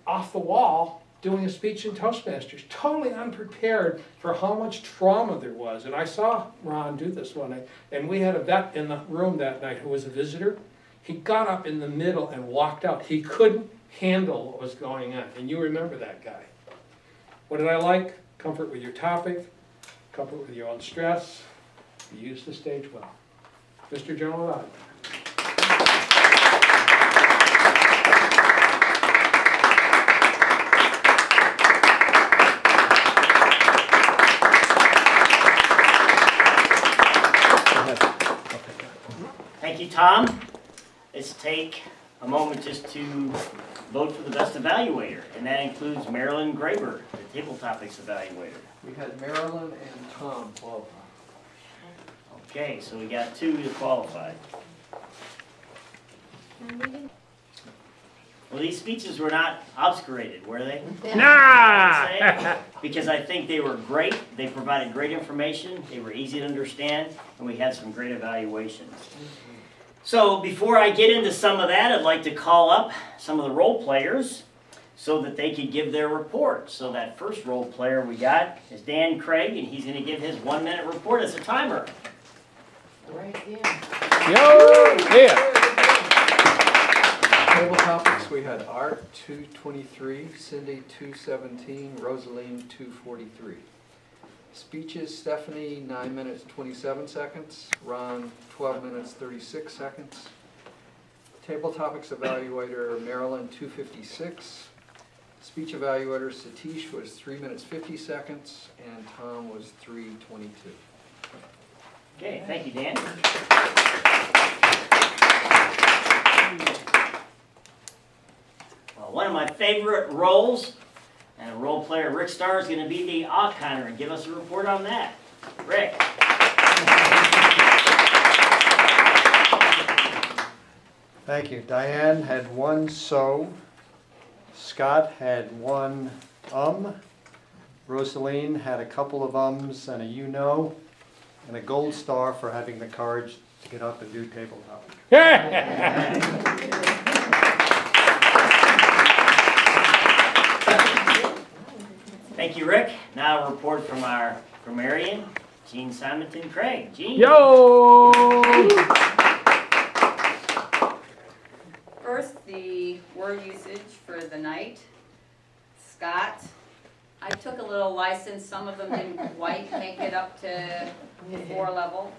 off the wall doing a speech in Toastmasters, totally unprepared for how much trauma there was. And I saw Ron do this one night, and we had a vet in the room that night who was a visitor. He got up in the middle and walked out. He couldn't handle what was going on, and you remember that guy. What did I like? Comfort with your topic, comfort with your own stress. You use the stage well. Mr. General Auditor. Thank you, Tom. Let's take a moment just to vote for the best evaluator, and that includes Marilyn Graber, the Table Topics evaluator. We had Marilyn and Tom qualify. Okay, so we got 2 to qualify. Well, these speeches were not obscurated, were they? Nah! Because I think they were great. They provided great information. They were easy to understand, and we had some great evaluations. So before I get into some of that, I'd like to call up some of the role players so that they could give their report. So that first role player we got is Dan Craig, and he's going to give his 1-minute report as a timer. Right in. Yo! Yeah. Table topics, we had Art 223, Cindy 217, Rosaline 243. Speeches, Stephanie 9 minutes 27 seconds, Ron 12 minutes 36 seconds. Table topics evaluator Marilyn 256. Speech evaluator Satish was 3 minutes 50 seconds, and Tom was 3:22. Okay, thank you, Dan. Well, one of my favorite roles, and role player Rick Starr is going to be the Counter and give us a report on that. Rick. Thank you. Diane had 1 so. Scott had 1 Rosaline had a couple of ums and a you know, and a gold star for having the courage to get up and do table topics. Thank you, Rick. Now a report from our grammarian, Gene Simonton Craig. Gene. Yo! First, the word usage for the night. Scott, I took a little license. Some of them didn't quite make it up to 4 level.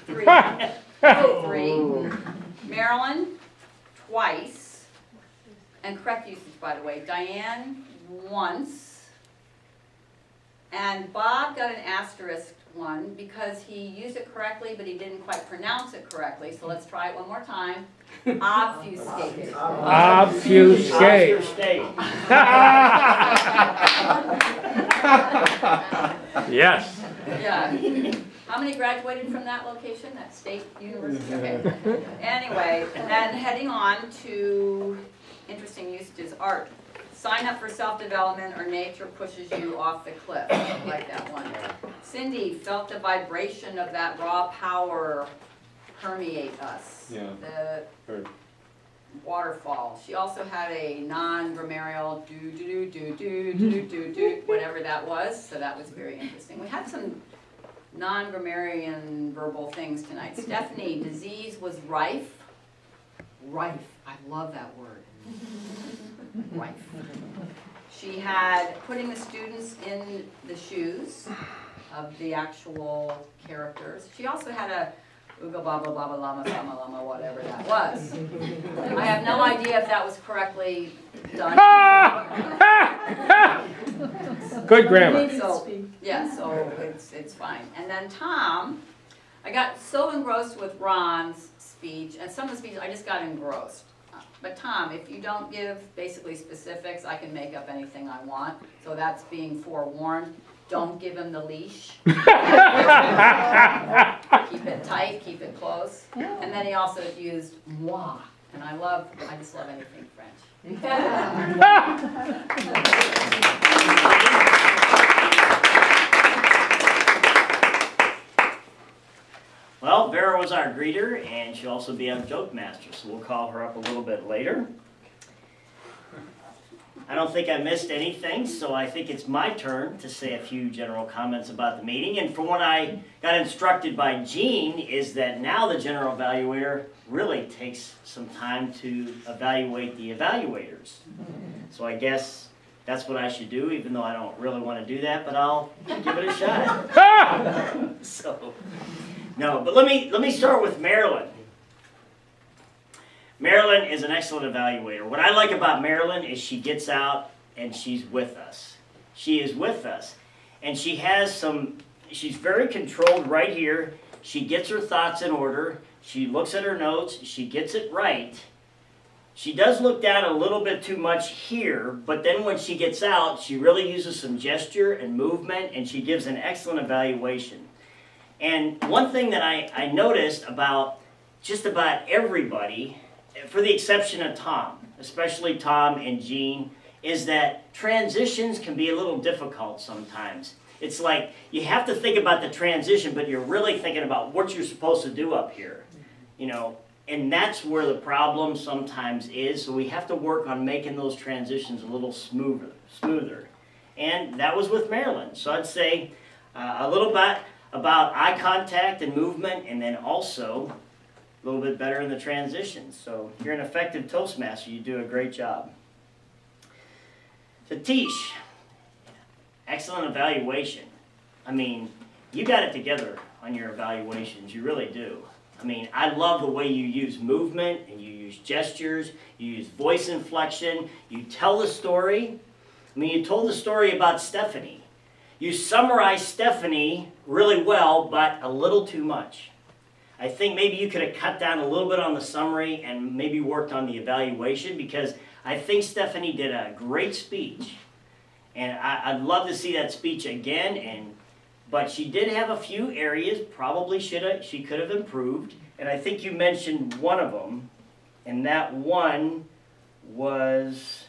3. 3. Marilyn, twice. And correct usage, by the way. Diane, once. And Bob got an asterisk 1 because he used it correctly, but he didn't quite pronounce it correctly. So let's try it one more time. Obfuscated. Obfuscate. Yes. Yeah. How many graduated from that location, that state university? Okay. Anyway, and then heading on to interesting usages. Art. Sign up for self-development or nature pushes you off the cliff. I like that one. Cindy felt the vibration of that raw power permeate us. Yeah. The Heard. waterfall. She also had a non-grammarial do, whatever that was, so that was very interesting. We had some non-grammarian verbal things tonight. Stephanie, disease was rife. Rife, I love that word. Rife. She had putting the students in the shoes of the actual characters. She also had a Ooga Baba Baba Lama Sama Lama, whatever that was. I have no idea if that was correctly done. Good grammar. So, yeah, so it's fine. And then Tom, I got so engrossed with Ron's speech, and some of the speeches I just got engrossed. But Tom, if you don't give basically specifics, I can make up anything I want. So that's being forewarned. Don't give him the leash. Keep it tight, keep it close. And then he also used moi. And I just love anything French. was our greeter, and she'll also be our joke master, so we'll call her up a little bit later. I don't think I missed anything, so I think it's my turn to say a few general comments about the meeting. And from what I got instructed by Jean is that now the general evaluator really takes some time to evaluate the evaluators. So I guess that's what I should do, even though I don't really want to do that, but I'll give it a shot. So, no, but let me start with Marilyn. Marilyn is an excellent evaluator. What I like about Marilyn is she gets out and she's with us. She is with us. And she has she's very controlled right here. She gets her thoughts in order. She looks at her notes. She gets it right. She does look down a little bit too much here, but then when she gets out, she really uses some gesture and movement, and she gives an excellent evaluation. And one thing that I noticed about just about everybody, for the exception of Tom, especially Tom and Jean, is that transitions can be a little difficult sometimes. It's like you have to think about the transition, but you're really thinking about what you're supposed to do up here, you know, and that's where the problem sometimes is. So we have to work on making those transitions a little smoother. And that was with Marilyn. So I'd say a little bit about eye contact and movement, and then also a little bit better in the transitions. So if you're an effective Toastmaster, you do a great job. Satish, excellent evaluation. I mean, you got it together on your evaluations, you really do. I mean, I love the way you use movement and you use gestures, you use voice inflection, you tell the story. I mean, you told the story about Stephanie. You summarized Stephanie really well, but a little too much. I think maybe you could have cut down a little bit on the summary and maybe worked on the evaluation, because I think Stephanie did a great speech. And I'd love to see that speech again, but she did have a few areas probably she could have improved. And I think you mentioned one of them, and that one was,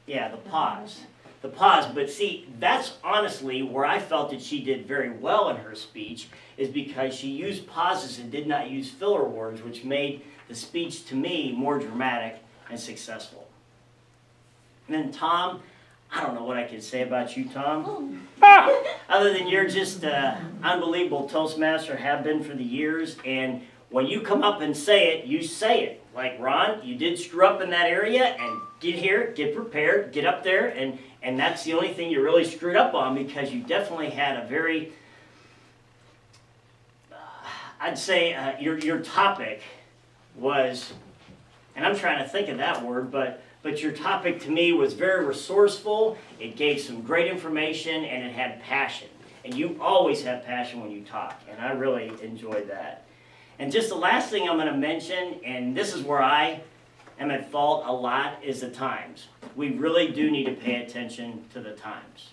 yeah, the pause. The pause, but see, that's honestly where I felt that she did very well in her speech, is because she used pauses and did not use filler words, which made the speech to me more dramatic and successful. And then Tom, I don't know what I can say about you, Tom. Other than you're just an unbelievable Toastmaster, have been for the years, and when you come up and say it, you say it. Like Ron, you did screw up in that area, and get here, get prepared, get up there, and that's the only thing you really screwed up on, because you definitely had a very, I'd say your topic was, and I'm trying to think of that word, but your topic to me was very resourceful, it gave some great information, and it had passion. And you always have passion when you talk, and I really enjoyed that. And just the last thing I'm going to mention, and this is where I am at fault a lot, is the times. We really do need to pay attention to the times.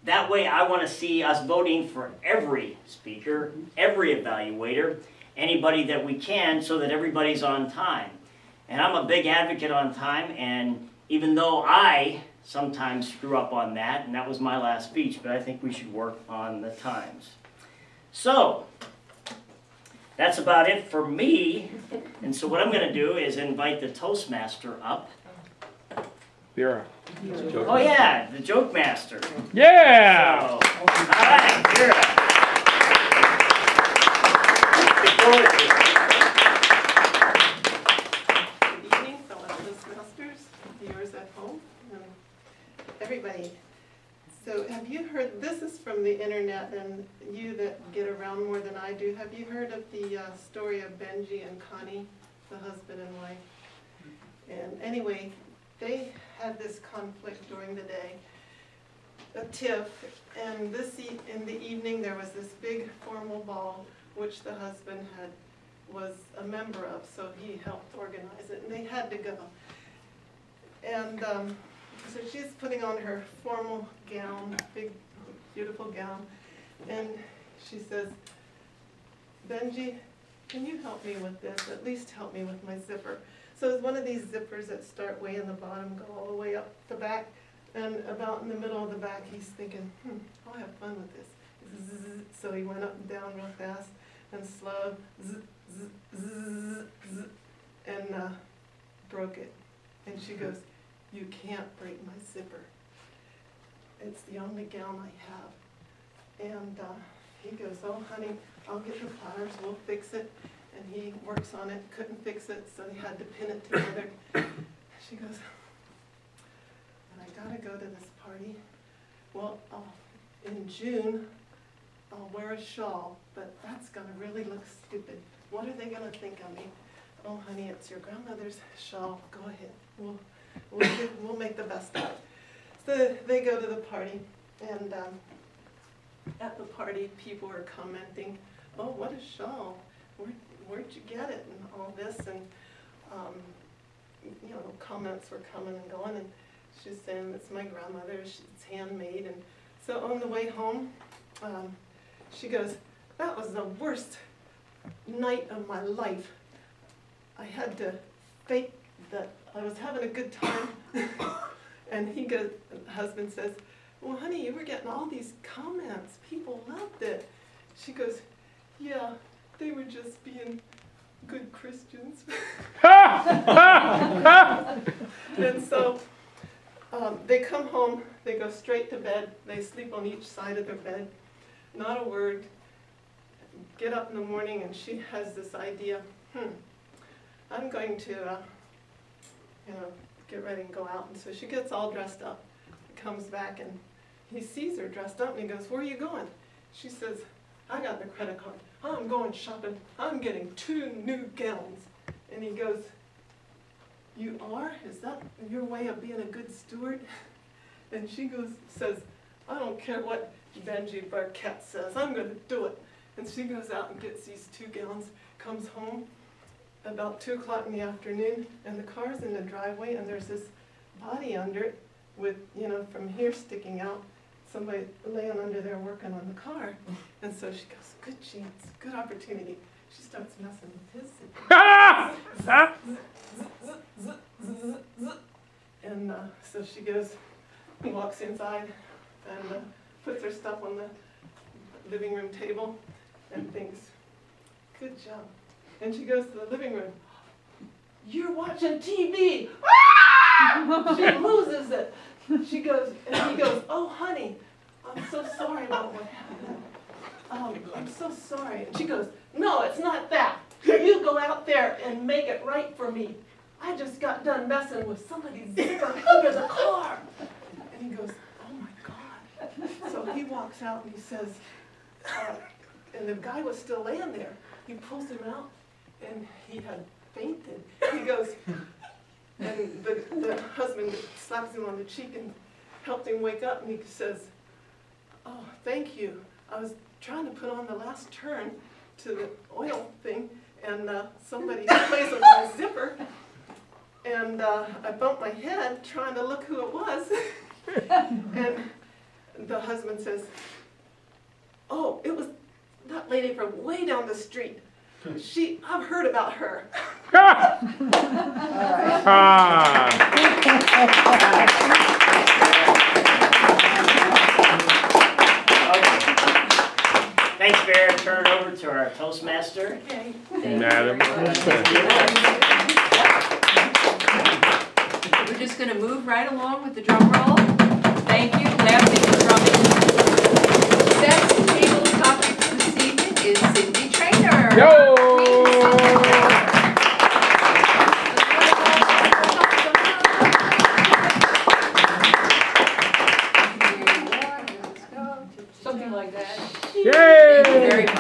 That way I want to see us voting for every speaker, every evaluator, anybody that we can, so that everybody's on time. And I'm a big advocate on time, and even though I sometimes screw up on that, and that was my last speech, but I think we should work on the times. So, that's about it for me. And so what I'm going to do is invite the Toastmaster up. Vera. Oh yeah, the Joke Master. Yeah! So, all right, Vera. Good evening, fellow Toastmasters, viewers at home, and everybody. So have you heard, this is from the internet, and you that get around more than I do, have you heard of the story of Benji and Connie, the husband and wife? And anyway, they had this conflict during the day, a tiff, and in the evening there was this big formal ball which the husband was a member of, so he helped organize it, and they had to go. And so she's putting on her formal gown, big, beautiful gown, and she says, Benji, can you help me with this? At least help me with my zipper. So it's one of these zippers that start way in the bottom, go all the way up the back, and about in the middle of the back, he's thinking, I'll have fun with this. zzz. So he went up and down real fast and slow, zzz, zzz, zzz, zzz, and broke it. And she goes, "You can't break my zipper. It's the only gown I have." And he goes, "Oh, honey, I'll get the pliers, we'll fix it." And he works on it, couldn't fix it, so he had to pin it together. She goes, "And I gotta go to this party. Well, in June, I'll wear a shawl, but that's gonna really look stupid. What are they gonna think of me?" "Oh, honey, it's your grandmother's shawl. Go ahead. We'll make the best of it." So they go to the party, and at the party, people are commenting, "Oh, what a shawl. Where'd you get it?" and all this, and you know, comments were coming and going, and she's saying, "It's my grandmother's. It's handmade." And so on the way home, she goes, "That was the worst night of my life. I had to fake that I was having a good time." And he goes, the husband says, "Well, honey, you were getting all these comments. People loved it." She goes, "Yeah, they were just being good Christians." And so they come home, they go straight to bed, they sleep on each side of their bed, not a word. Get up in the morning and she has this idea, I'm going to, get ready and go out. And so she gets all dressed up, comes back, and he sees her dressed up and he goes, "Where are you going?" She says, "I got the credit card. I'm going shopping. I'm getting 2 new gowns." And he goes, "You are? Is that your way of being a good steward?" And she says, "I don't care what Benji Burkett says. I'm going to do it." And she goes out and gets these 2 gowns, comes home about 2 o'clock in the afternoon, and the car's in the driveway, and there's this body under it with, from here sticking out, somebody laying under there working on the car. And so she goes, "Good chance, good opportunity." She starts messing with his zipper. And so she goes, walks inside, and puts her stuff on the living room table, and thinks, "Good job." And she goes to the living room. "You're watching TV!" She loses it. She goes, and he goes, "Oh, honey, I'm so sorry about what happened. I'm so sorry." And she goes, "No, it's not that. You go out there and make it right for me. I just got done messing with somebody's zipper under the car." And he goes, "Oh my God." So he walks out and he says, and the guy was still laying there. He pulls him out, and he had fainted. He goes, and the husband slaps him on the cheek and helped him wake up, and he says, "Oh, thank you. I was trying to put on the last turn to the oil thing, and somebody plays with my zipper, and I bumped my head trying to look who it was." And the husband says, "Oh, it was that lady from way down the street. I've heard about her." Thanks, Bear. Turn it over to our Toastmaster. Okay. Madam. We're just going to move right along with the drum roll. Thank you, laughing and drumming. Next table topic for this evening is Cindy Traynor. Yo! Something like that. Yay! Thank you very much.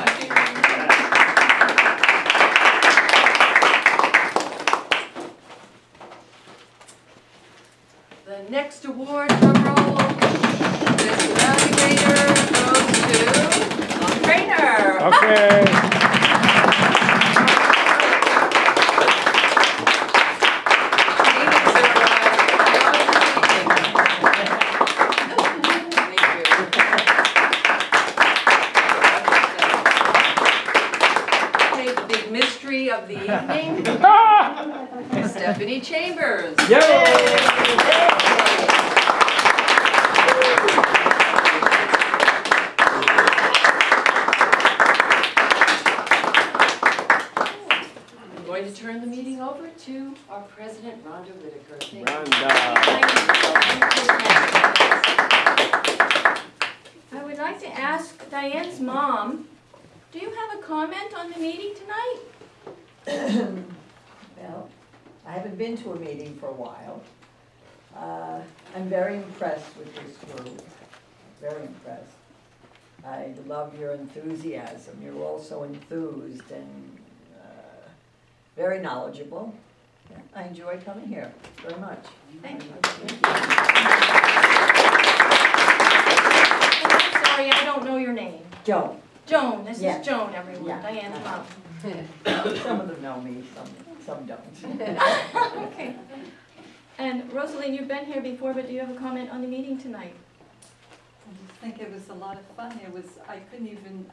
The next award, drum roll, this evaluator goes to Tom Traynor. Okay. Of the evening, Stephanie Chambers. our president, Rhonda Whitaker. Thank you. I would like to ask Diane's mom, do you have a comment on the meeting tonight? Well, I haven't been to a meeting for a while. I'm very impressed with this group, very impressed. I love your enthusiasm. You're also enthused and very knowledgeable. Yeah, I enjoy coming here very much. Thank you. I'm sorry, I don't know your name. Joan. Joan, this Yeah. is Joan, everyone, Yeah. Diane's mom. Some of them know me, some don't. Okay. And Rosaline, you've been here before, but do you have a comment on the meeting tonight? I just think it was a lot of fun. I couldn't even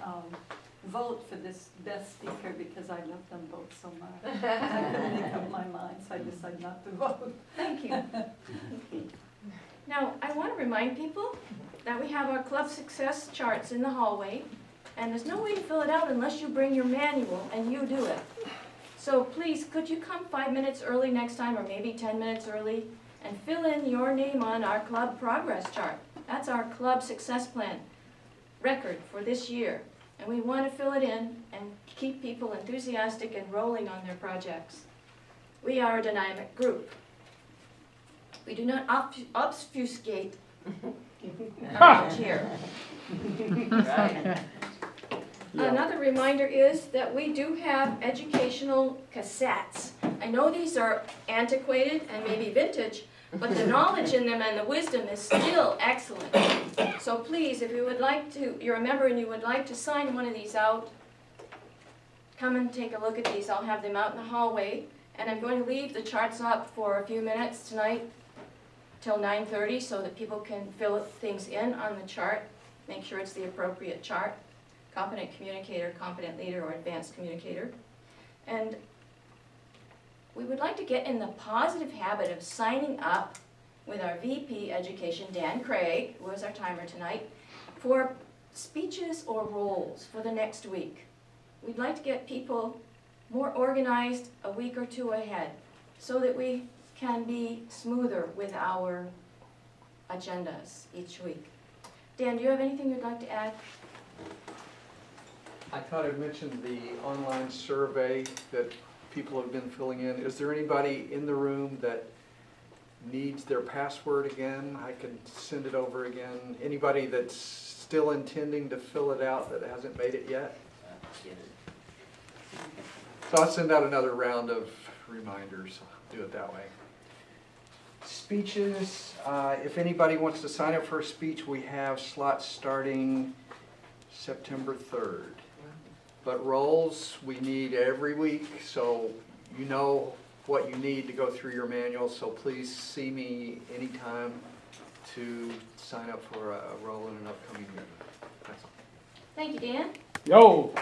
vote for this best speaker because I love them both so much. I couldn't make up my mind, so I decided not to vote. Thank you. Now, I want to remind people that we have our club success charts in the hallway, and there's no way to fill it out unless you bring your manual and you do it. So please, could you come 5 minutes early next time, or maybe 10 minutes early, and fill in your name on our club progress chart. That's our club success plan record for this year. And we want to fill it in and keep people enthusiastic and rolling on their projects. We are a dynamic group. We do not obfuscate our here. Right. Another reminder is that we do have educational cassettes. I know these are antiquated and maybe vintage, but the knowledge in them and the wisdom is still excellent. So please, if you would like to, you're a member and you would like to sign one of these out, come and take a look at these. I'll have them out in the hallway. And I'm going to leave the charts up for a few minutes tonight till 9:30 so that people can fill things in on the chart. Make sure it's the appropriate chart. Competent communicator, competent leader, or advanced communicator. And we would like to get in the positive habit of signing up with our VP Education, Dan Craig, who is our timer tonight, for speeches or roles for the next week. We'd like to get people more organized a week or two ahead so that we can be smoother with our agendas each week. Dan, do you have anything you'd like to add? I thought I'd mention the online survey that people have been filling in. Is there anybody in the room that needs their password again? I can send it over again. Anybody that's still intending to fill it out that hasn't made it yet? So I'll send out another round of reminders. I'll do it that way. Speeches, if anybody wants to sign up for a speech, we have slots starting September 3rd. But roles we need every week, so you know what you need to go through your manual, so please see me anytime to sign up for a role in an upcoming meeting. That's all. Thank you, Dan. Yo!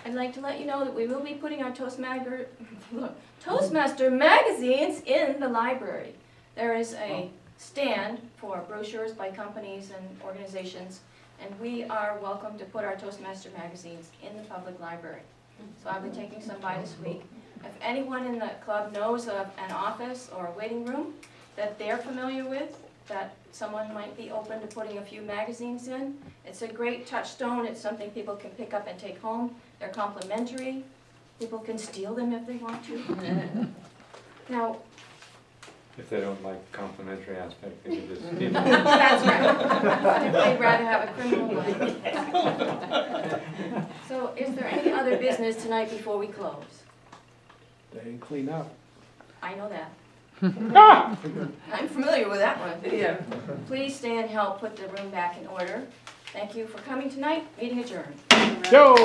I'd like to let you know that we will be putting our Toastmaster magazines in the library. There is a stand for brochures by companies and organizations, and we are welcome to put our Toastmaster magazines in the public library. So I'll be taking some by this week. If anyone in the club knows of an office or a waiting room that they're familiar with, that someone might be open to putting a few magazines in, it's a great touchstone. It's something people can pick up and take home. They're complimentary. People can steal them if they want to. Now, If they don't like the complimentary aspect, they can just that's right. If they'd rather have a criminal life. So is there any other business tonight before we close? They didn't clean up. I know that. I'm familiar with that one. Yeah. Please stay and help put the room back in order. Thank you for coming tonight. Meeting adjourned. Yo!